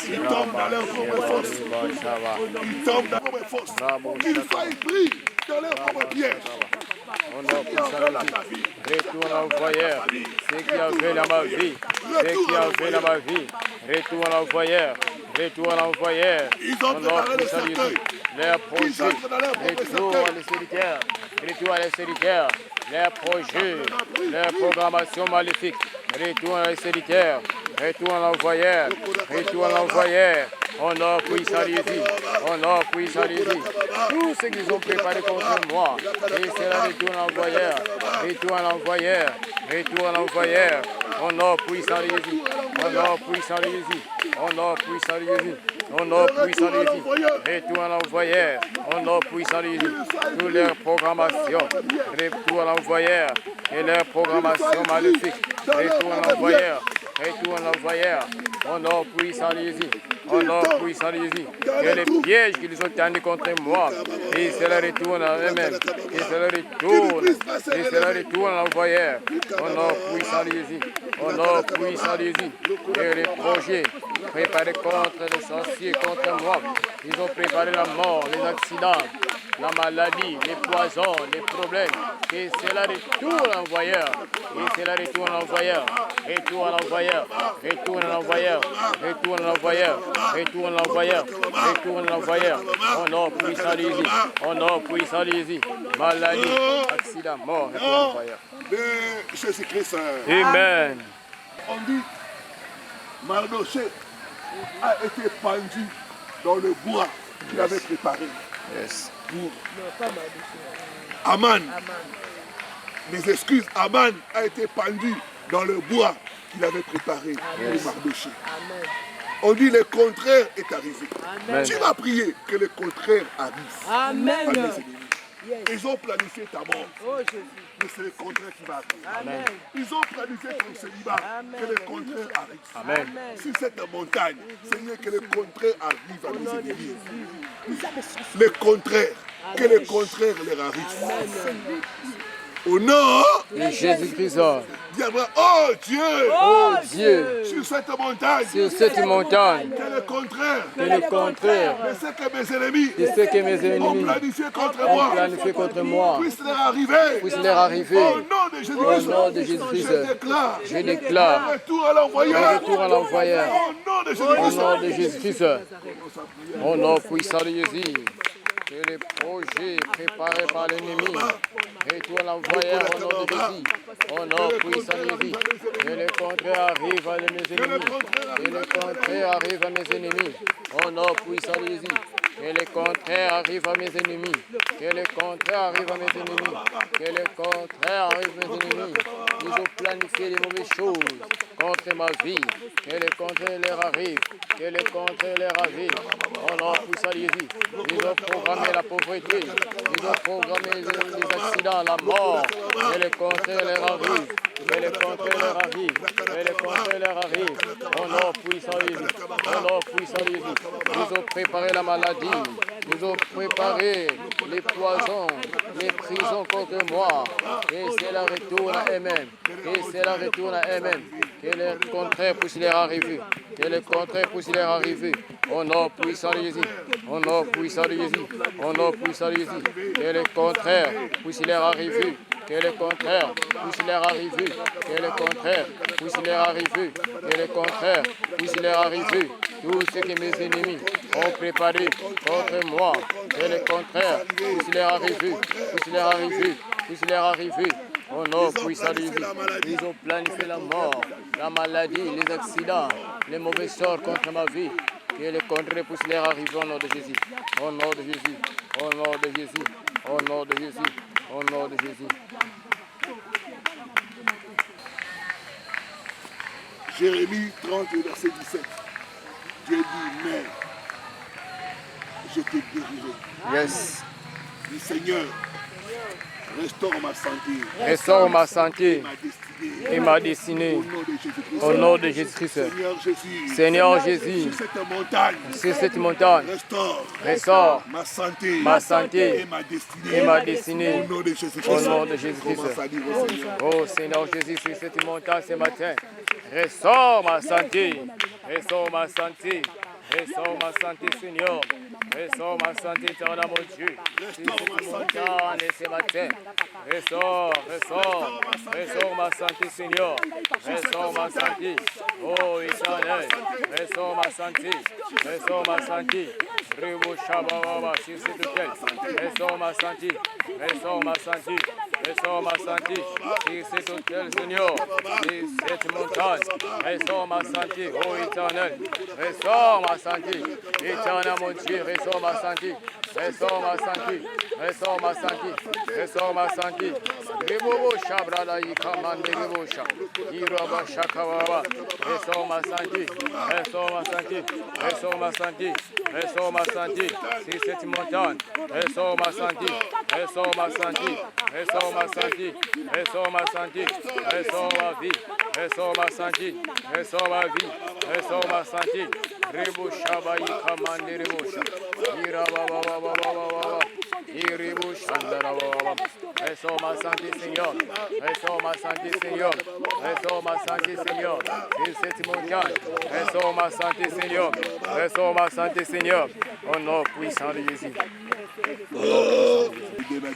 Ils tombent dans leur propre force. Ils tombent dans leur propre force. Qu'ils soient pris dans leur propre piège. Au nom puissant de Jésus. Retourne l'envoyeur. Ce qui a fait dans ma vie. Ce qui a fait dans ma vie. Retourne l'envoyeur. Retourne l'envoyeur. Au nom puissant de Jésus. Leurs projets. Retourne à l'extérieur. Retourne à l'extérieur. Leurs projets. Leurs programmations maléfiques. Retourne à l'extérieur. Retourne l'envoyeur. Retourne l'envoyeur. Au nom puissant de Jésus. Au nom puissant de Jésus. Tout ce qu'ils ont préparé contre moi. Et c'est là retourne l'envoyeur. Retourne l'envoyeur. Retourne l'envoyeur. Au nom puissant de Jésus. Au nom puissant de Jésus. Au nom puissant de Jésus. Au nom puissant de Jésus. Retourne l'envoyeur. Au nom puissant de Jésus. Toutes leurs programmations. Retourne l'envoyeur. Et leurs programmations maléfiques. Retourne l'envoyeur. Retourne l'envoyeur. Au nom puissant de Jésus. Au nom puissant de Jésus. Que les pièges qu'ils ont tendus contre moi. Et cela retourne à eux-mêmes. Et cela retourne. Et cela retourne à l'envoyeur. Au nom puissant de Jésus. Au nom puissant de Jésus. Et les projets préparés contre les sorciers, contre moi. Ils ont préparé la mort, les accidents, la maladie, les poisons, les problèmes. Et cela retourne à l'envoyeur. Et cela retourne à l'envoyeur. Retourne à l'envoyeur. Retourne à l'envoyeur. Retourne à l'envoyeur. Retourne à l'envoyeur. Retourne à l'envoyeur. Au nom puissant de Jésus. Au nom puissant de Jésus. Maladie, accident, mort. Retourne à l'envoyeur. De Jésus-Christ. Amen. On dit, Mardoché a été pendu dans le bois qu'il avait préparé Yes. pour Aman. Les excuses, Aman a été pendu dans le bois qu'il avait préparé pour Mardoché. On dit le contraire est arrivé. Amen. Tu vas prier que le contraire arrive. Amen. À mes ennemis. Ils ont planifié ta mort. Oh Jésus. Mais c'est le contraire qui va arriver. Amen. Ils ont planifié ton célibat. Amen. Que le contraire arrive. Amen. Sur cette montagne, Seigneur, que le contraire arrive à nos ennemis. Le contraire, que le contraire leur arrive. Au nom de Jésus-Christ. dis oh Dieu, Oh Dieu, sur cette montagne, sur cette montagne, que le contraire que le contraire de ce que mes ennemis de ce que mes ont ennemis planifié contre ont moi planifié contre moi puisse leur arriver. puisse leur arriver. Au nom de Jésus-Christ, Au nom de Jésus-Christ, je je déclare retour à l'envoyeur. retour à l'envoyeur. Au nom de Au Jésus-Christ, nom de Jésus-Christ, au nom puissant de Jésus, que les projets préparés par l'ennemi retournent à l'envoyeur au nom de Jésus. Au nom puissant de Jésus, que le contraire arrive à mes ennemis. Que le contraire arrive à mes ennemis. Au nom puissant de Jésus, Que le contraire arrive à mes ennemis. Que le contraire arrive à mes ennemis. Que le contraire arrive à mes ennemis. Ils ont planifié des mauvaises choses contre ma vie. Que le contraire leur arrive. Que le contraire leur arrive. Oh non, puissant Jésus. Ils ont programmé la pauvreté. Ils ont programmé les accidents, la mort. Que le contraire leur arrive. Que le contraire leur arrive. Que le contraire leur arrive. Oh non, puissant Jésus. Oh non, puissant Jésus. Ils ont préparé la maladie. Ils ont préparé les poisons, les prisons contre moi. Et cela retourne à eux-mêmes. Et cela retourne à eux-mêmes. Que le contraire puisse leur arriver. Que le contraire puisse leur arriver. Au nom puissant de Jésus. Au nom puissant de Jésus. Au nom puissant de Jésus. Que le contraire puisse leur arriver. Que le contraire puisse leur arriver. Que le contraire puisse leur arriver. Que le contraire puisse leur arriver. Tout ce que mes ennemis ont préparé contre moi. Que le contraire puisse leur arriver. Puisse leur arriver. Puisse leur arriver. Oh non, puissant de Jésus. Ils ont planifié la mort, la maladie, les accidents, les mauvais sorts contre ma vie. Que le contraire puisse leur arriver au nom de Jésus. Au nom de Jésus. Au nom de Jésus. Au nom de Jésus. Au nom de Jésus. Jérémie 30, verset 17. Dieu dit, mais je te guérirai. Yes. Dis Seigneur, restaure ma santé. Restaure ma santé Ma destinée. et ma destinée. Au nom de Jésus-Christ. Au nom de Jésus-Christ. Seigneur Jésus. Seigneur Jésus, Sur cette montagne. sur cette montagne, Restaure restaure ma santé et ma destinée. ma destinée. Au nom de Jésus-Christ. Au nom de Jésus-Christ. Commence à dire au Seigneur. Oh Seigneur Jésus, sur cette montagne ce matin, restaure ma santé, restaure ma santé, restaure ma santé Seigneur, restaure ma santé éternel mon Dieu, sur cette montagne ce matin, restaure ma santé Seigneur, restaure ma santé, oh éternel, restaure ma santé, Rebo Shababa sur cette hôtel, restaure ma santé, restaure ma santé, sur cet hôtel Seigneur, sur cette montagne, restaure ma santé, oh éternel, restaure ma santé, éternel mon Dieu, restaure ma santé, restaure ma santé, restaure ma santé, restaure ma santé, Rebo Shabrada Yikamande Rebo Shab, Iroba Shakawaba, restaure ma santé, restaure ma santé, restaure ma santé, restaure ma santé, sur cette montagne, restaure ma santé, restaure ma santé, restaure ma santé, restaure ma santé, restaure ma vie, restaure ma santé, restaure ma vie, restaure ma santé, Rebo Shabayi Kamande Rebo Shab, Irababa, Iribu Shandarababa, restaure ma santé Seigneur, restaure ma santé Seigneur, restaure ma santé Seigneur, sur cette montagne, restaure ma santé Seigneur, restaure ma santé Seigneur, au nom puissant de Jésus.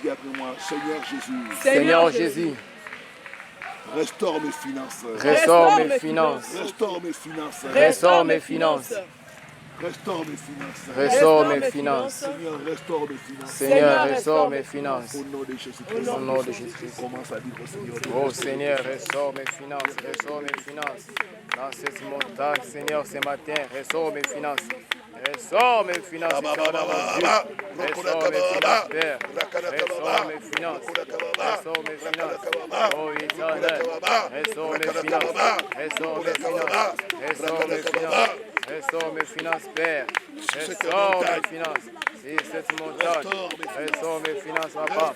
Dis après moi, Seigneur Jésus, Seigneur Jésus, restaure mes finances. restaure mes finances, Restaure mes finances. restaure mes finances, Restaure mes finances. restaure mes finances. Seigneur, restaure mes finances. Seigneur, restaure mes finances. Au nom de Jésus-Christ. Au nom de Jésus-Christ. Commence à dire au Seigneur. Oh Seigneur, restaure mes finances, restaure mes finances. Dans cette montagne, Seigneur, ce matin, restaure mes finances. Restaure mes finances, éternel mon Dieu. Restaure mes finances, Père. Restaure mes finances. Restaure mes finances. Oh éternel, restaure mes finances. Restaure mes finances. Restaure mes finances. Restaure mes finances, Père. Restaure mes finances. Et cette montagne, restaure mes finances, papa.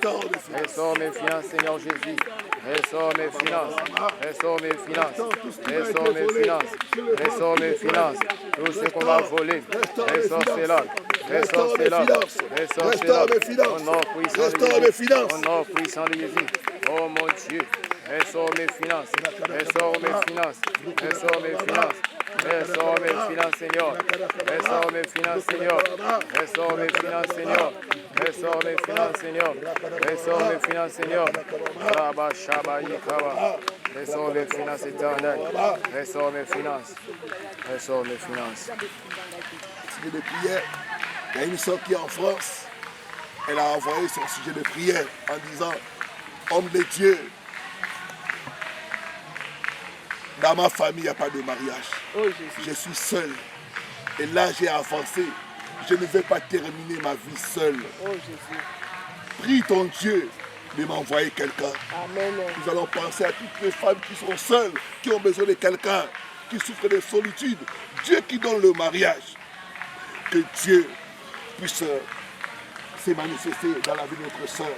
Restaure mes finances, Seigneur Jésus. Restaure mes finances. Restaure mes finances. Restaure mes finances. Restaure mes finances. Tout ce qu'on m'a volé. Restaure cela. Restaure cela. Restaure cela. Au nom puissant de Jésus. Au nom puissant de Jésus. Oh mon Dieu. Restaure mes finances. Restaure mes finances. Restaure mes finances. Restaure mes finances, Seigneur. Restaure mes finances, Seigneur. Restaure mes finances, Seigneur. Restaure mes finances, Seigneur. Restaure mes finances, Seigneur. Rabba Shaba Yikaba. Restaure mes finances éternelles. Restaure mes finances. Restaure mes finances. Sujet de prière. Il y a une soeur qui est en France. Elle a envoyé son sujet de prière en disant, homme de Dieu, dans ma famille, il n'y a pas de mariage. Je suis seul. Et là, j'ai avancé. je ne vais pas terminer ma vie seul. Oh Jésus. Prie ton Dieu de m'envoyer quelqu'un. Amen. Nous allons penser à toutes les femmes qui sont seules, qui ont besoin de quelqu'un, qui souffrent de solitude. Dieu qui donne le mariage. Que Dieu puisse se manifester dans la vie de notre soeur.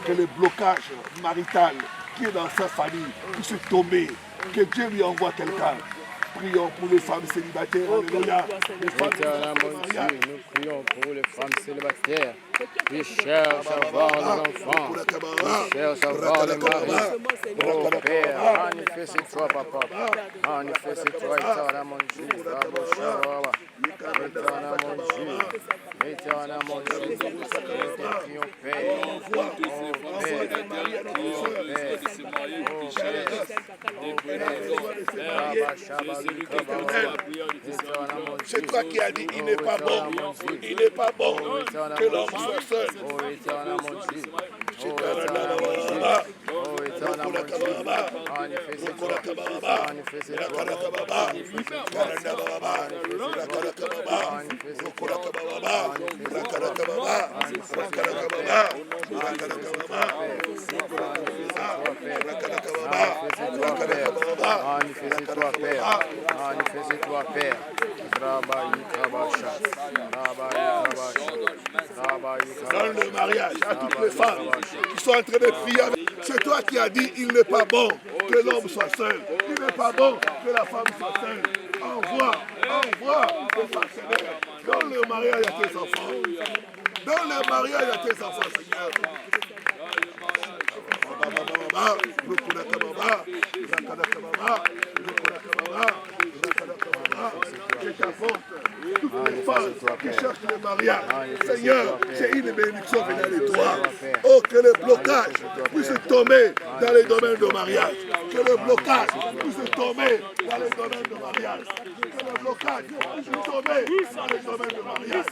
Que le blocage marital qui est dans sa famille puisse tomber. Que Dieu lui envoie quelqu'un. Prions pour les femmes célibataires. Alléluia. Les femmes Éternel mon Dieu, nous prions pour les femmes célibataires qui cherchent à avoir des enfants, qui cherchent à avoir des maris. Oh Père, manifeste-toi, Papa. Manifeste-toi, éternel mon Dieu. Éternel mon Dieu. Éternel mon Dieu. Nous te prions, Père. Oh c'est toi qui as dit, il n'est pas bon. Il n'est pas bon que l'homme soit seul. Oh éternel mon Dieu. C'est Manifeste-toi, Père. Manifeste-toi, Père. Dans le mariage, à toutes les femmes qui sont en train de prier, c'est toi qui as dit il n'est pas bon que l'homme soit seul. Il n'est pas bon que la femme soit seule. Envoie tes partenaires. Dans le mariage, il y a tes enfants. Dans le mariage, il y a tes enfants, Seigneur. Je t'apporte toutes les femmes qui cherchent le mariage. Seigneur, c'est une bénédiction venant de toi. Oh, que le blocage puisse tomber dans les domaines de mariage. Que le blocage puisse tomber dans les domaines de mariage. Que le blocage puisse tomber dans les domaines de mariage.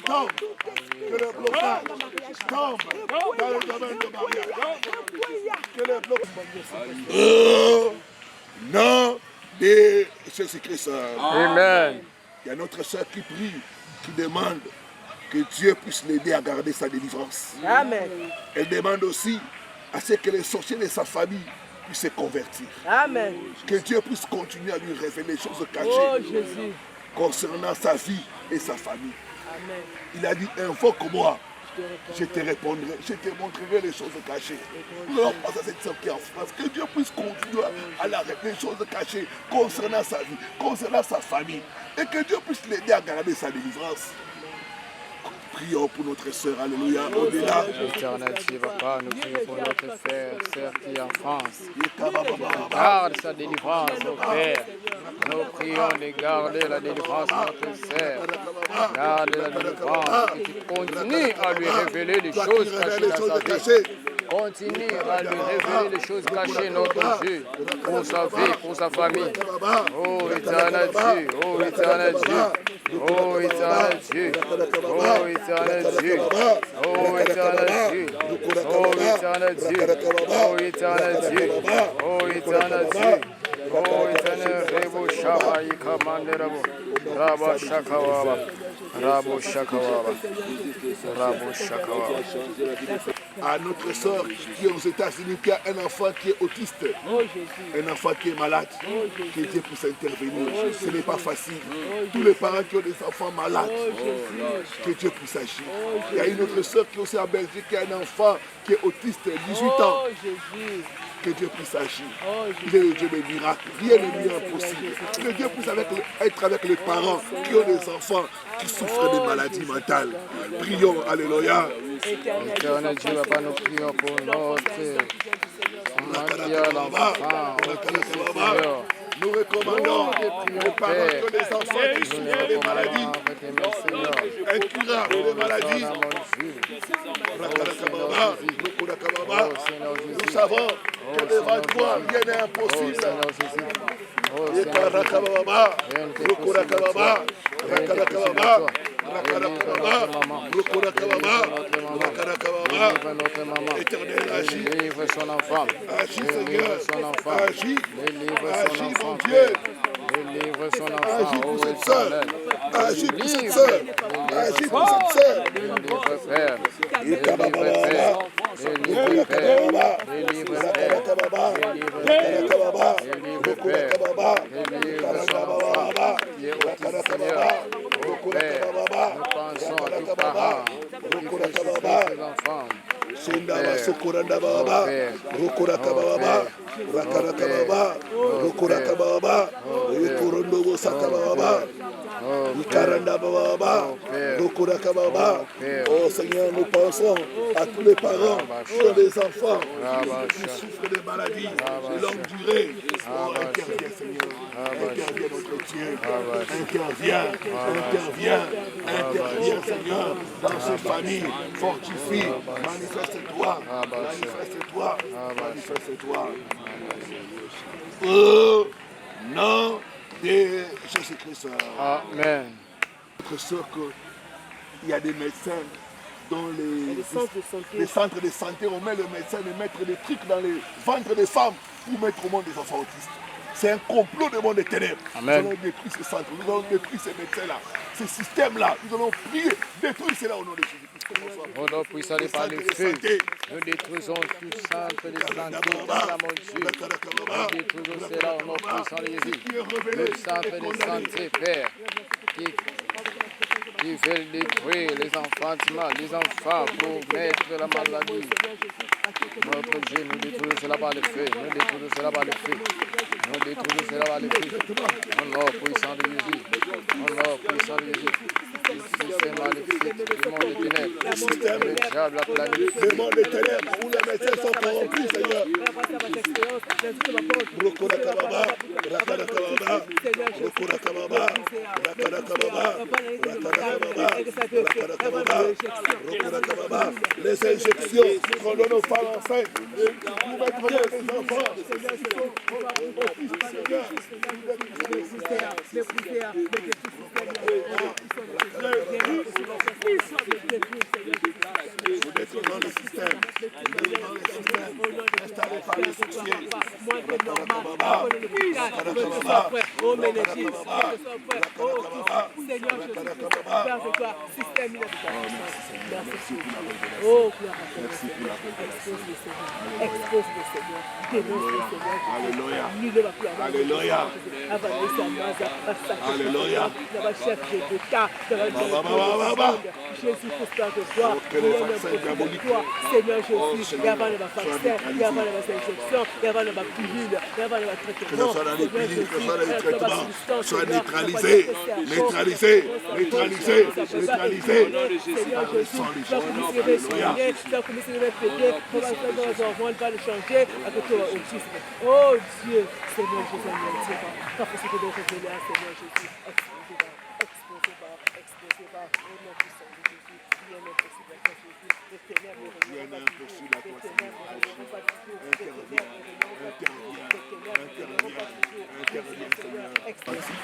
Tombe, que le blocage tombe dans le domaine de mariage. Que le blocage. Au nom de Jésus-Christ. Amen. Il y a notre soeur qui prie, qui demande que Dieu puisse l'aider à garder sa délivrance. Amen. Elle demande aussi à ce que les sorciers de sa famille puissent se convertir. Amen. Que Dieu puisse continuer à lui révéler les choses cachées. Oh Jésus. Concernant sa vie et sa famille. Amen. Il a dit, invoque-moi, je te répondrai, je te montrerai les choses cachées. Nous allons passer à cette soeur qui est en France. Que Dieu puisse continuer à la révéler les choses cachées concernant sa vie, concernant sa famille. Et que Dieu puisse l'aider à garder sa délivrance. Prions pour notre sœur, alléluia, au-delà. Éternel Dieu, Papa, nous prions pour notre sœur qui est en France. Garde sa délivrance, au Père. Nous prions de garder la délivrance de notre sœur. Garde la délivrance et tu continues à lui révéler les choses cachées dans sa vie. Continue à lui révéler les choses cachées, notre Dieu, pour sa vie, pour sa famille. Oh éternel Dieu, oh éternel Dieu, oh éternel Dieu, oh éternel Dieu, oh éternel Dieu, oh éternel Dieu, oh éternel Dieu, oh éternel Dieu, oh éternel Rebo Shabai Kamanderabo, Rabo Shakawaba, Rabo Shakawaba, Rabo Shakawaba. À notre sœur qui est aux États-Unis, qui a un enfant qui est autiste, un enfant qui est malade, que Dieu puisse intervenir. Ce n'est pas facile. Tous les parents qui ont des enfants malades, que Dieu puisse agir. Il y a une autre sœur qui est aussi en Belgique, qui a un enfant qui est autiste, 18 ans. Que Dieu puisse agir. Il est le Dieu des miracles. Rien n'est lui impossible. Que Dieu puisse être avec les parents qui ont des enfants qui souffrent de maladies mentales. Prions, alléluia. Éternel Dieu, Papa, nous prions pour notre l'enfant, Seigneur. Nous recommandons les parents qui ont des enfants qui souffrent des maladies incurables, des maladies. Nous savons que devant toi, rien n'est impossible. notre maman. Éternel, agis. Délivre son enfant. Agis, Seigneur. Délivre son enfant. Agis. Délivre son Agis, enfant. mon Dieu. Délivre son enfant. Agis pour Oh, cette sœur. Éternel. Agis pour cette Délivre. sœur. Agis pour cette sœur. Délivre, Père. Délivre, Père. Délivre, Père. Délivre, Père. Délivre, Père. Délivre, Père. Délivre son enfant. Qui est autiste, Seigneur. Oh, Père. Nous pensons à tous parents qui font souffrir ses enfants. Sindaba Sokoranda Baba, Rukuraka Baba, Rakaraka Baba, Rukuraka Baba, Rukurondo Saka Baba, Ikaranda Baba, Rukuraka Baba. Oh Seigneur, nous pensons à tous les parents qui ont des enfants qui souffrent de maladies de longue durée. Oh, interviens Seigneur, interviens notre Dieu, interviens Seigneur dans ces familles, fortifie, manifeste-toi, manifeste-toi. Au nom de Jésus-Christ. Amen. Notre soeur, qu'il y a des médecins dans les centres de santé, on met le médecin de mettre des trucs dans les ventres des femmes pour mettre au monde des enfants autistes. C'est un complot de monde des ténèbres. Amen. Nous allons détruire ce centre, nous allons détruire ces médecins-là, ces systèmes-là. Nous allons prier, détruire cela au nom de Jésus-Christ. Au nom puissant de par le feu, nous détruisons tout centre de santé dans la mon Dieu. Nous détruisons cela au nom puissant de Jésus. Le centre de santé, Père, qui veut détruire les enfantements, les enfants pour mettre la maladie. Notre Dieu, nous détruisons cela par le feu. Nous détruisons cela par le feu. Nous détruisons cela par le feu. Au nom puissant de Jésus. Au nom puissant de Jésus. Le système maléfique du monde des ténèbres. Le diable a planifié. Le monde des ténèbres où les médecins sont corrompus, Seigneur. Rukurakababa, Rakarakababa, Rukurakababa, Rakarakababa, Rakarakababa, les injections qu'on donne aux femmes enceintes pour mettre les enfants. Vous êtes dans le système, installé par les succès. Alléluia. Alléluia. Alléluia. Jésus Christ de gloire, Seigneur Jésus, il y a pas de vaccin, il y a pas de injection, il y a pas de pilule, il y a pas de traitement. Que ce soit dans les pilules, que ce soit dans les traitements, soit neutralisé, neutralisé, neutralisé, neutralisé. Seigneur Jésus, la commission est signée, la commission est pédée, on va faire nos enfants, on va le changer avec l'autisme. Oh Dieu, Seigneur Jésus, pas possible de révéler à Seigneur Jésus. Exposez par, au nom puissant de Jésus, rien n'est possible à Jésus, les ténèbres ne reviennent pas du tout, les ténèbres ne reviennent pas du tout, les ténèbres ne reviennent pas du tout, les ténèbres ne reviennent pas du tout, interviens Seigneur, exposez.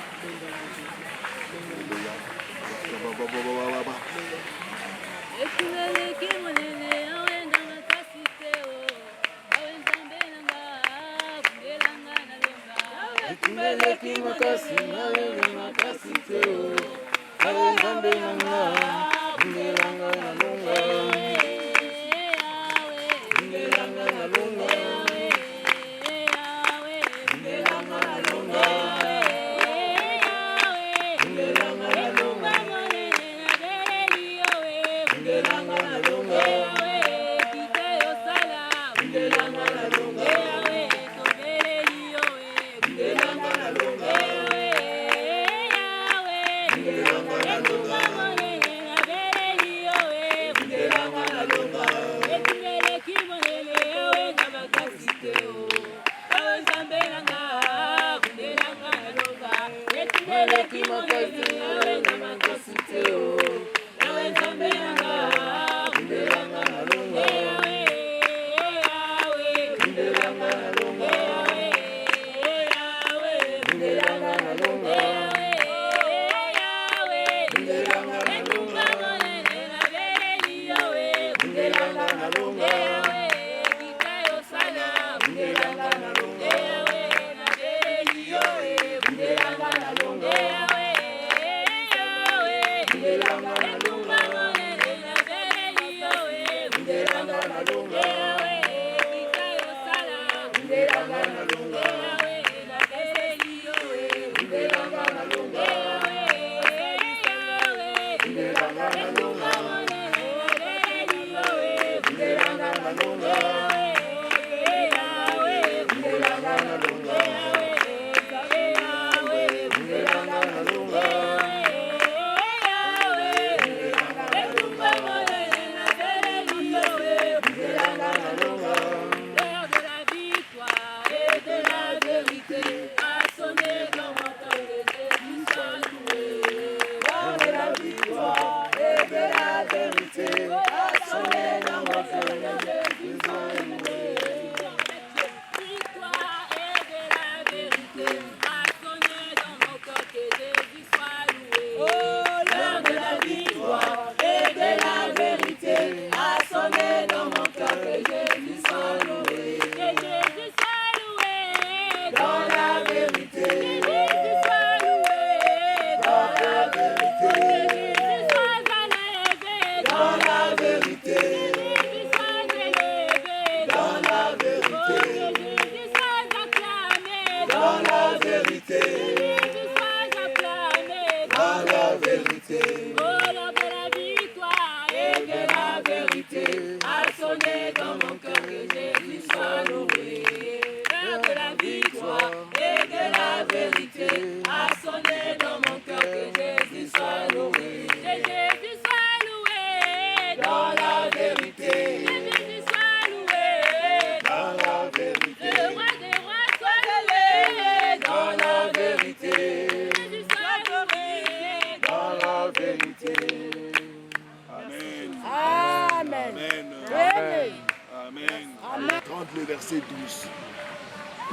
12.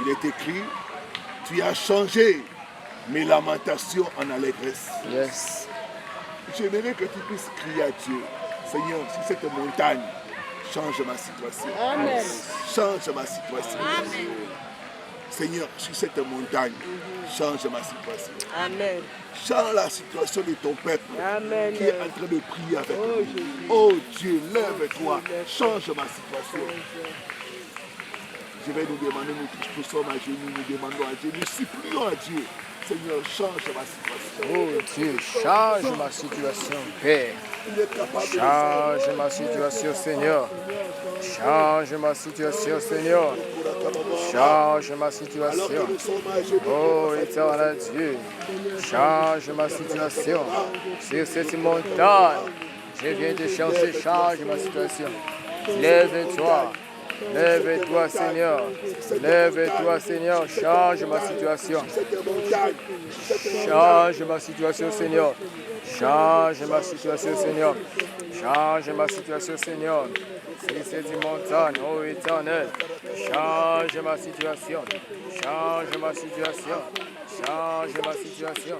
Il est écrit, tu as changé mes lamentations en allégresse. Yes. J'aimerais que tu puisses crier à Dieu, Seigneur, sur cette montagne, change ma situation. Amen. Change ma situation. Amen. Seigneur, sur cette montagne, change ma situation. Amen. Change la situation de ton peuple Amen. qui est en train de prier avec Oh, nous. Jésus. Oh Dieu, lève-toi, change ma situation. Je vais nous demander, nous sommes à genoux, nous demandons à Dieu, nous supplions à Dieu. Seigneur, change ma situation. Oh Dieu, change ma situation, Père. Il est capable de Change ma situation, Seigneur. Change ma situation, Seigneur. Change ma alors situation. que nous sommes à genoux. Oh éternel Dieu, change ma situation. Sur cette montagne, je viens te chercher, change ma situation. Lève-toi. Lève-toi, Seigneur. Lève-toi, Seigneur. Change ma situation. Cette montagne, Change ma situation, Seigneur. Change ma situation, Seigneur. Change ma situation, Seigneur. C'est cette montagne, oh éternel. Change ma situation. Change ma situation. Change ma situation.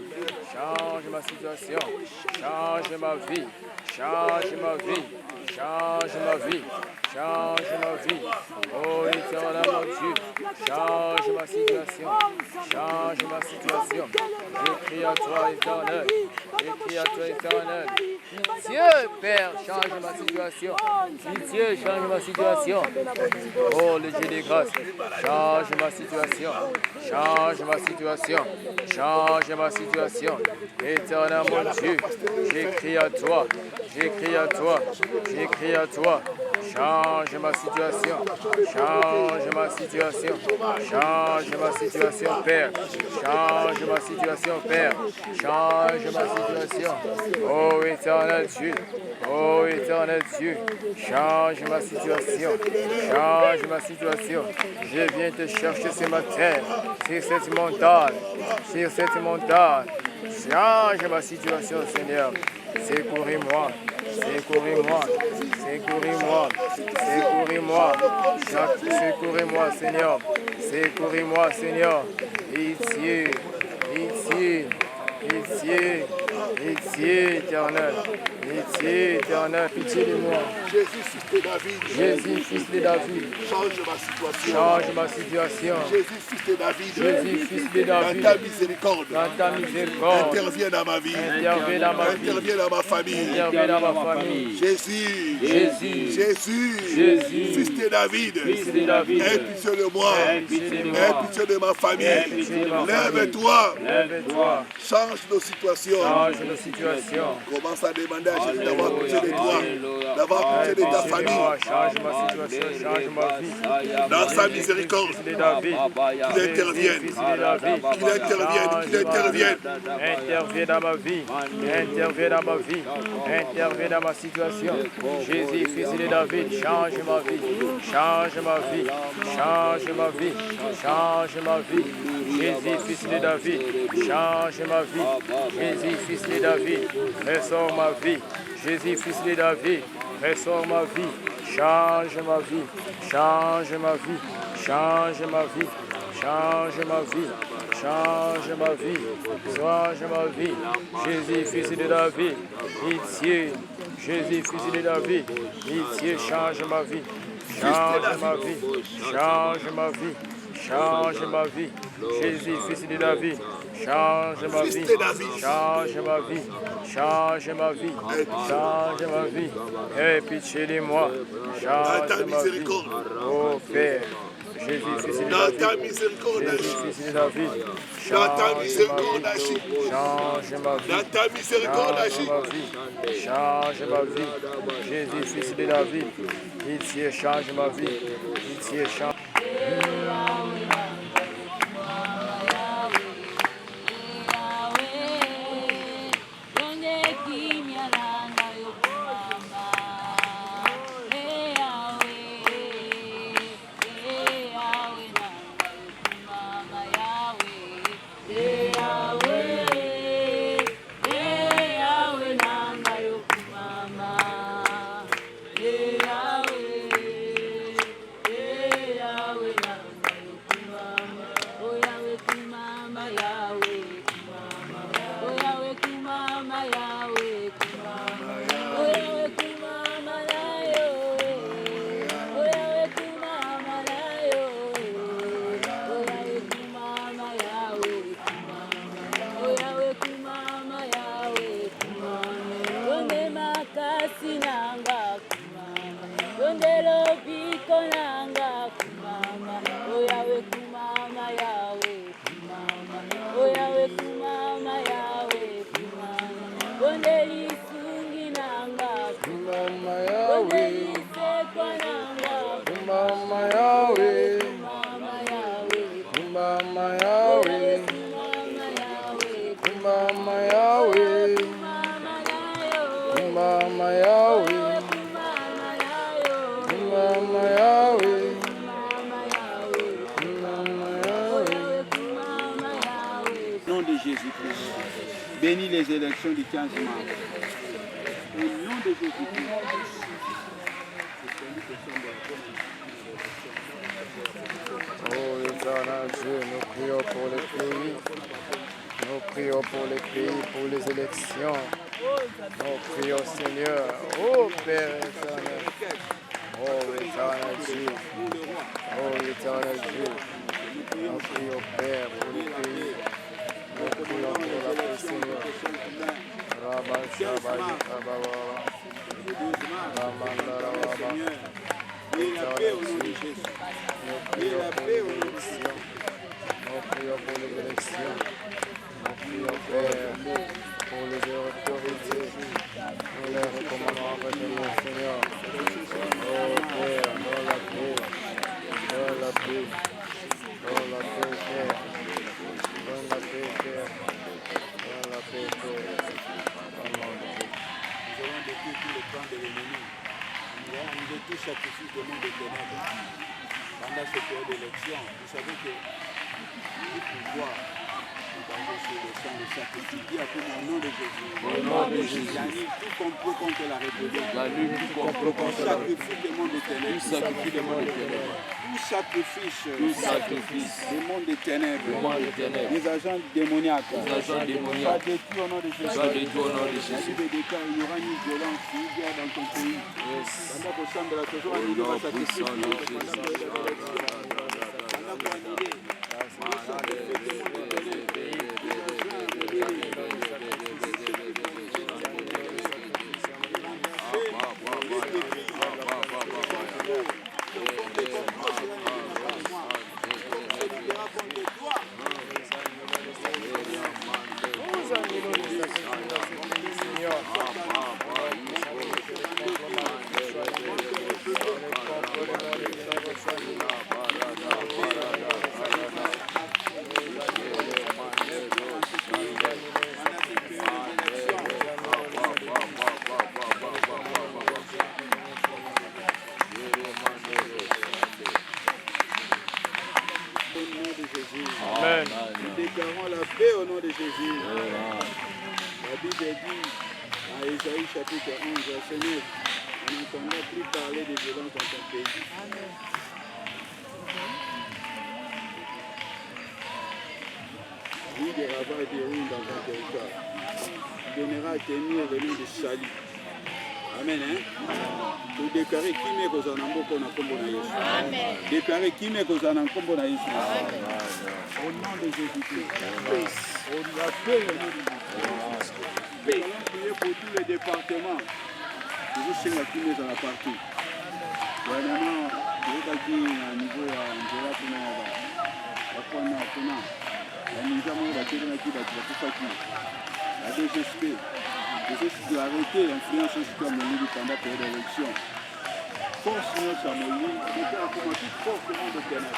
Change ma situation. Change ma vie. Change ma vie. Change ma vie. Change ma vie. Oh éternel mon Dieu. Change ma situation. Change ma situation. Je crie à toi éternel. Je crie à toi éternel. Pitié, Père, change ma situation. Pitié, change ma situation. Oh le Dieu des grâces. Change ma situation. Change ma situation. Change ma situation. Éternel mon Dieu. J'écris à toi. J'écris à toi. J'écris à toi. Change ma situation. Change ma situation. Change ma situation, Père. Change ma situation, Père. Change ma situation. Oh éternel Dieu. Oh éternel Dieu. Change ma situation. Change ma situation. Je viens te chercher ce matin. Sur cette montagne. Sur cette montagne. Change ma situation, Seigneur. Secourez-moi. Secourez-moi. Secourez-moi. Secourez-moi. Secourez-moi, Seigneur. Secourez-moi, Seigneur. Pitié. Pitié. Pitié. Pitié éternel. Pitié éternel. Pitié de moi. Jésus, fils de David, Jésus, fils de David. change ma situation. Change ma situation. Jésus, fils de David, Jésus, fils de dans David. ta miséricorde, Dans ta miséricorde. interviens dans ma vie, Interviens dans ma vie. interviens dans ma famille. Interviens dans ma famille. Jésus, Jésus. Jésus, Jésus. fils de David, Fils de David. aie pitié de moi, Aie pitié de moi. aie pitié de ma famille. pitié de ma Lève-toi, Lève-toi. change nos situations. Change nos situations. Commence à demander à Jésus d'avoir pitié de toi, d'avoir pitié de ta famille. Change ma situation, change ma vie. Dans sa miséricorde, Fils de David. qu'il intervienne, Fils de David. qu'il intervienne, qu'il intervienne. Interviens dans ma vie. Interviens dans ma vie. Interviens dans ma situation. Jésus, fils de David, change ma vie. Change ma vie. Change ma vie. Change ma vie. Jésus, fils de David, change ma vie. Jésus, fils de David, restaure ma vie. Jésus, fils de David, restaure ma vie. Change ma vie. Change ma vie. Change ma vie. Change ma vie. Change ma vie. Change ma vie. Jésus, fils de David, pitié. Jésus, fils de David, pitié, change ma vie. Change ma vie. Change ma vie. Change ma vie. Jésus, fils de David, change ma vie. Change ma vie. Change ma vie. Change ma vie. Aie pitié de moi. Change ma vie. Oh Père. Jésus, fils de Dans ta David. miséricorde, Jésus, fils de David. dans ta Change ma miséricorde, vie. agis. Change ma vie. Dans ta miséricorde, Change agis. ma vie. Change ma vie. Jésus, fils de David. Pitié, change ma vie. Pitié, change. Yahweh, Bénis les élections du 15 mars. Au nom de Jésus-Christ. Oh éternel Dieu, nous prions pour les pays. Nous prions pour les pays, pour les élections. Nous prions Seigneur. Oh Père éternel. Oh éternel Dieu. Oh éternel Dieu. Nous prions Père pour les pays. Nous prions pour la paix Seigneur. Rabba Shabba Yikababa. Ramandarababa. Éternel Dieu. Nous prions pour les élections. Nous prions pour les élections. Nous prions Père pour les autorités. Nous les recommandons avec le Seigneur. Oh Père, dans la paix. Dans la paix. Dans la paix, Père. Dans la paix, Père. Dans la paix, Père. Nous allons détruire tous les plans de l'ennemi. Nous allons annuler tout sacrifice de monde de ténèbres. Pendant cette période d'élection, vous savez que tout pouvoir est basé sur le sang de sacrifice. Dis à tout au nom de Jésus. Au nom de Jésus. J'annule tout complot contre la République. La lutte du complot contre la République. Sacrifice des mondes de ténèbres. Tout sacrifice des mondes de ténèbres. Tout sacrifice. Tout sacrifice des mondes de ténèbres. des mondes de ténèbres. Des agents démoniaques. Des agents Sois démoniaques. détruit au nom de Jésus. Sois détruit au nom de La Jésus. Bible déclare il n'y aura ni violence ni guerre dans ton pays. Pendant qu'au sein de la toujours annulé va sacrifier. Pendant qu'on annulé. Amen. Nous déclarons la paix au nom de Jésus. La Bible dit à Ésaïe chapitre 11, Seigneur, on n'entendra plus parler de violence dans ton pays. Oui, des ravages et des ruines dans ton territoire. Tu donneras à tes murs le nom de salut. Amen. Tu déclarer qui m'est causé en ambo qu'on a combo na Yesu. Amen. Déclarer qui m'est causé en combo na Yesu. Au nom de Jésus-Christ. La paix au nom de Jésus. Nous allons prier pour tous les départements. Toujours chez la qui m'est dans la partie. Vraiment, je vais dire à niveau de Angela pour nous. La mise à mort la DGSP. Je dois arrêter l'influence sur mon livre pendant la période d'élection. Force notre Moïse, toute force du monde de ténèbres.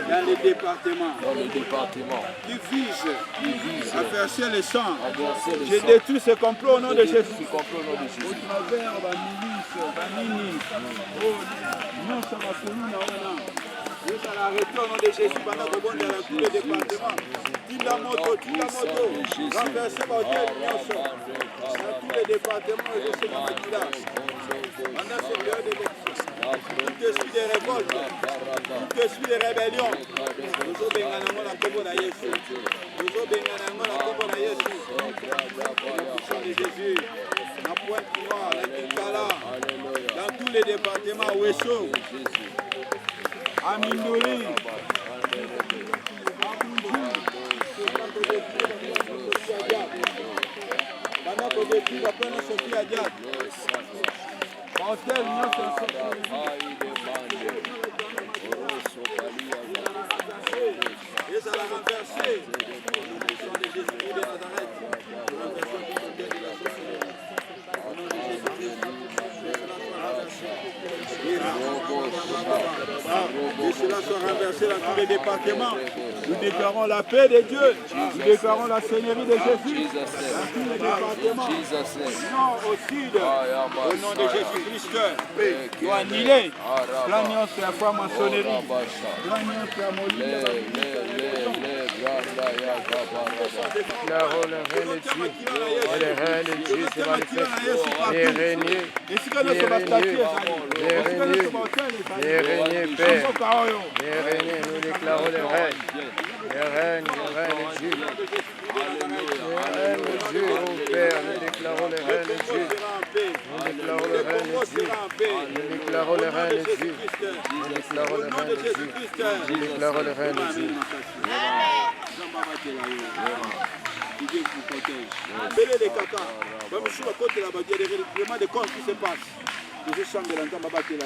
Dans les départements. Dans le département. Qui vise à verser le sang. Je détruis ce complot au nom de Jésus. Au travers de la milice, de la nini. Non, ça va pour nous, non. Je vais l'arrêter au nom de Jésus pendant que vous dans tous les départements. Tila moto, renverser par Dieu dans tous les départements et je sais pas qui là. Pendant cette période d'élection, tout esprit de révolte, tout esprit de rébellion, nous avons béni la combo na Yesu. Nous avons béni la combo na Yesu. département Ouesso, à Mindoli, et ça l'a renversé. Au nom de Jésus de Nazareth, et cela soit renversé dans tous les départements. Nous déclarons la paix de Dieu. Nous déclarons la seigneurie de Jésus dans tous les départements. Non, au sud, au nom de Jésus-Christ, doit annuler. Planion c'est la foi maçonnerie. Planion c'est la moline. Le règne de Dieu se manifeste. Les régniers, Père. Les régniers, nous déclarons le règne. Le règne de Dieu. Le règne de Dieu, oh Père, nous déclarons le règne de Dieu. Nous déclarons le règne de Dieu. Nous déclarons le règne de Dieu. Nous déclarons le règne de Dieu. Nous déclarons le règne de Dieu. Dieu vous protège. Belé les caca. Même sur le côté là-bas, il y a des règlements de compte qui se passent. Je sens de l'entendre battre là.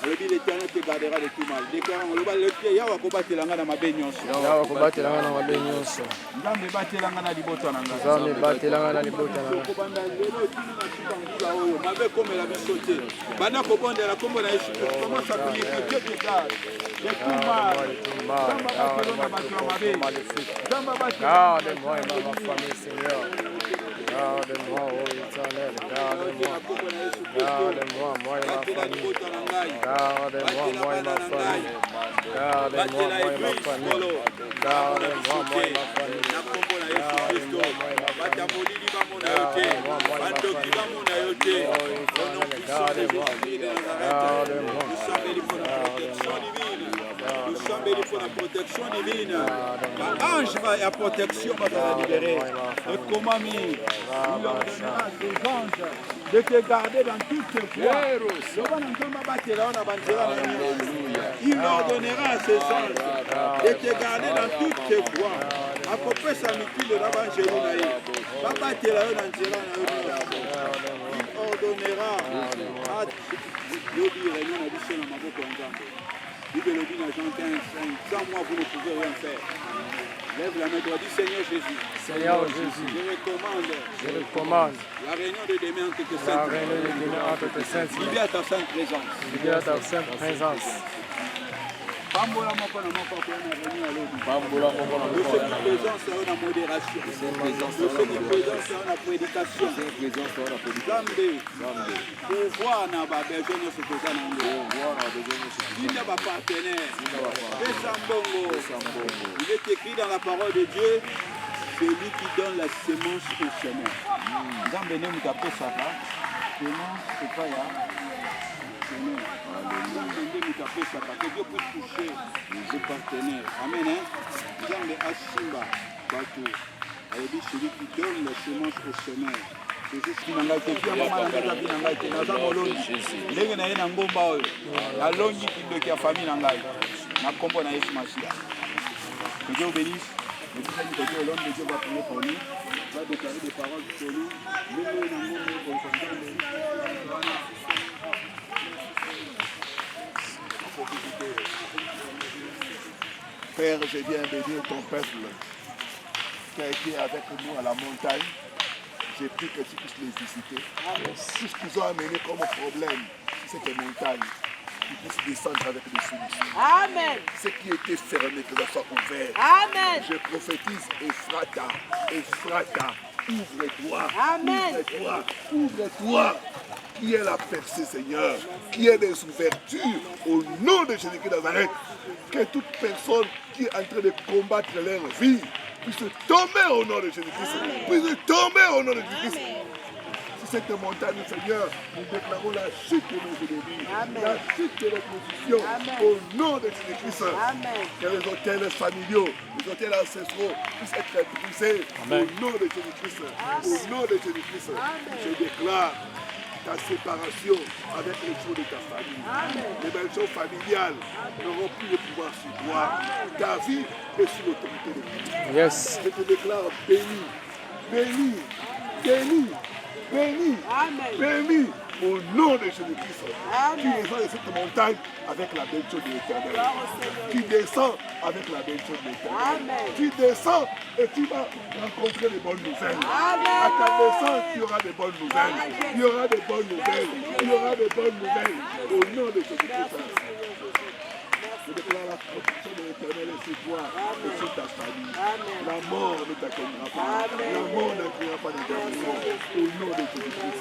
Alors l'Éternel te gardera de tout mal. Déclarons le pied, yawa kobatela nga na mabe nyonso. Yawa kobatela nga na mabe nyonso. Nzambe batela nga na libota na nga. Nzambe batela nga na libota na nga. Kobanda lelo tini na chibangula oyo. Mabe komela biso te. Bana kobondela kombo na Yesu. Commence à prier que Dieu te garde. De tout mal. Garde-moi et ma famille, Seigneur. Garde-moi, ô Éternel. Garde-moi. Garde-moi, moi et ma famille. Garde-moi, moi et ma famille. Garde-moi, moi et ma famille. Garde-moi, moi et ma famille. Garde-moi, moi et ma famille. Garde-moi, moi et ma famille. Garde-moi. Garde-moi. Nous sommes bénis pour la protection divine. Ange va à protection va te libérer. Et comment il ordonnera des anges de te garder dans toutes tes voies. Il ordonnera à ses anges de te garder dans toutes tes voies. À peu près ça me de l'Evangélie. Il ordonnera à Bible le dit dans Jean 15, 5, sans moi vous ne pouvez rien faire. Lève la main droite, dis Seigneur Jésus. Seigneur Jésus. Je recommande la réunion de demain entre tes saintes. La réunion de demain entre tes saintes. Libère à ta sainte présence. Libère à ta sainte présence. Pambola moko na moko pour une réunion à l'autre. Pambola moko na moko. Cette présence c'est une modération. Cette présence c'est une prédication. Cette présence c'est une prédication. Pouvoir na ba besoin de ce que ça n'a pas. Pouvoir na besoin de ce que ça. Il n'y a pas partenaire. Il est écrit dans la parole de Dieu, c'est lui qui donne la semence au semeur. Dans le nom de ta semence, c'est pas là. Que Dieu puisse toucher les partenaires. Amen. Zambe Asimba Bato. Elle dit celui qui donne la semence au semeur. C'est ce qui m'a été dit à maman na ngai na ngai na za moloni. Ndenge na ye na ngomba oyo. Alongi kindoki ya famille na ngai. Na kombo na Yesu Masia. Que Dieu bénisse. Le Seigneur de Dieu, l'homme de Dieu va prier pour nous. Va déclarer des paroles pour nous. Père, je viens bénir ton peuple qui a été avec nous à la montagne. J'ai pris que tu puisses les visiter. Tout ce qu'ils ont amené comme problème, c'est cette montagne, qu'ils puissent descendre avec des solutions. Amen. Ce qui était fermé, que ça soit ouvert. Amen. Je prophétise Ephrata, Ephrata, ouvre-toi, Amen. ouvre-toi, ouvre-toi. Qui est la percée, Seigneur, qui est des ouvertures au nom de Jésus-Christ de Nazareth. Que toute personne qui est en train de combattre leur vie puisse tomber au nom de Jésus-Christ. Puisse tomber au nom de Jésus-Christ. Sur cette montagne, Seigneur, nous déclarons la chute de nos ennemis, la chute de notre position au nom de Jésus-Christ. Que les hôtels familiaux, les hôtels ancestraux puissent être brisés au nom de Jésus-Christ. Au nom de Jésus-Christ, je déclare ta séparation avec les choses de ta famille. Les belles choses familiales n'auront plus de pouvoir sur toi. Ta vie est sous l'autorité de Dieu. Yes. Je te déclare béni, béni, béni, béni, béni au nom de Jésus-Christ. Qui descend de cette montagne avec la belle chose de l'Éternel. Qui descend avec la belle chose de l'Éternel. Qui descend et tu vas rencontrer des bonnes nouvelles. À ta naissance, il y aura des bonnes nouvelles. Il y aura des bonnes nouvelles. Il y aura des bonnes nouvelles. Au nom de Jésus-Christ. Je déclare la protection de l'Éternel sur toi et sur ta famille. La mort ne t'atteindra pas. La mort n'atteindra pas les garçons. Au nom de Jésus-Christ.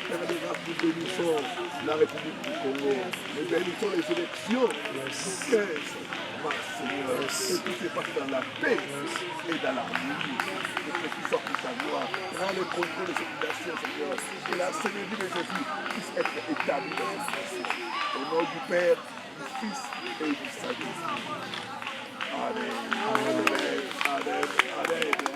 Père de grâce, nous bénissons la République du Congo. Nous bénissons les élections. Seigneur, et tout se passe dans la paix et dans l'harmonie. Et que tu sois pour ta gloire. Prends le contrôle de cette nation, Seigneur. Que la Seigneurie de Jésus puisse être établie dans cette nation. Au nom du Père, du Fils et du Saint-Esprit. Amen. Amen. Amen. Amen.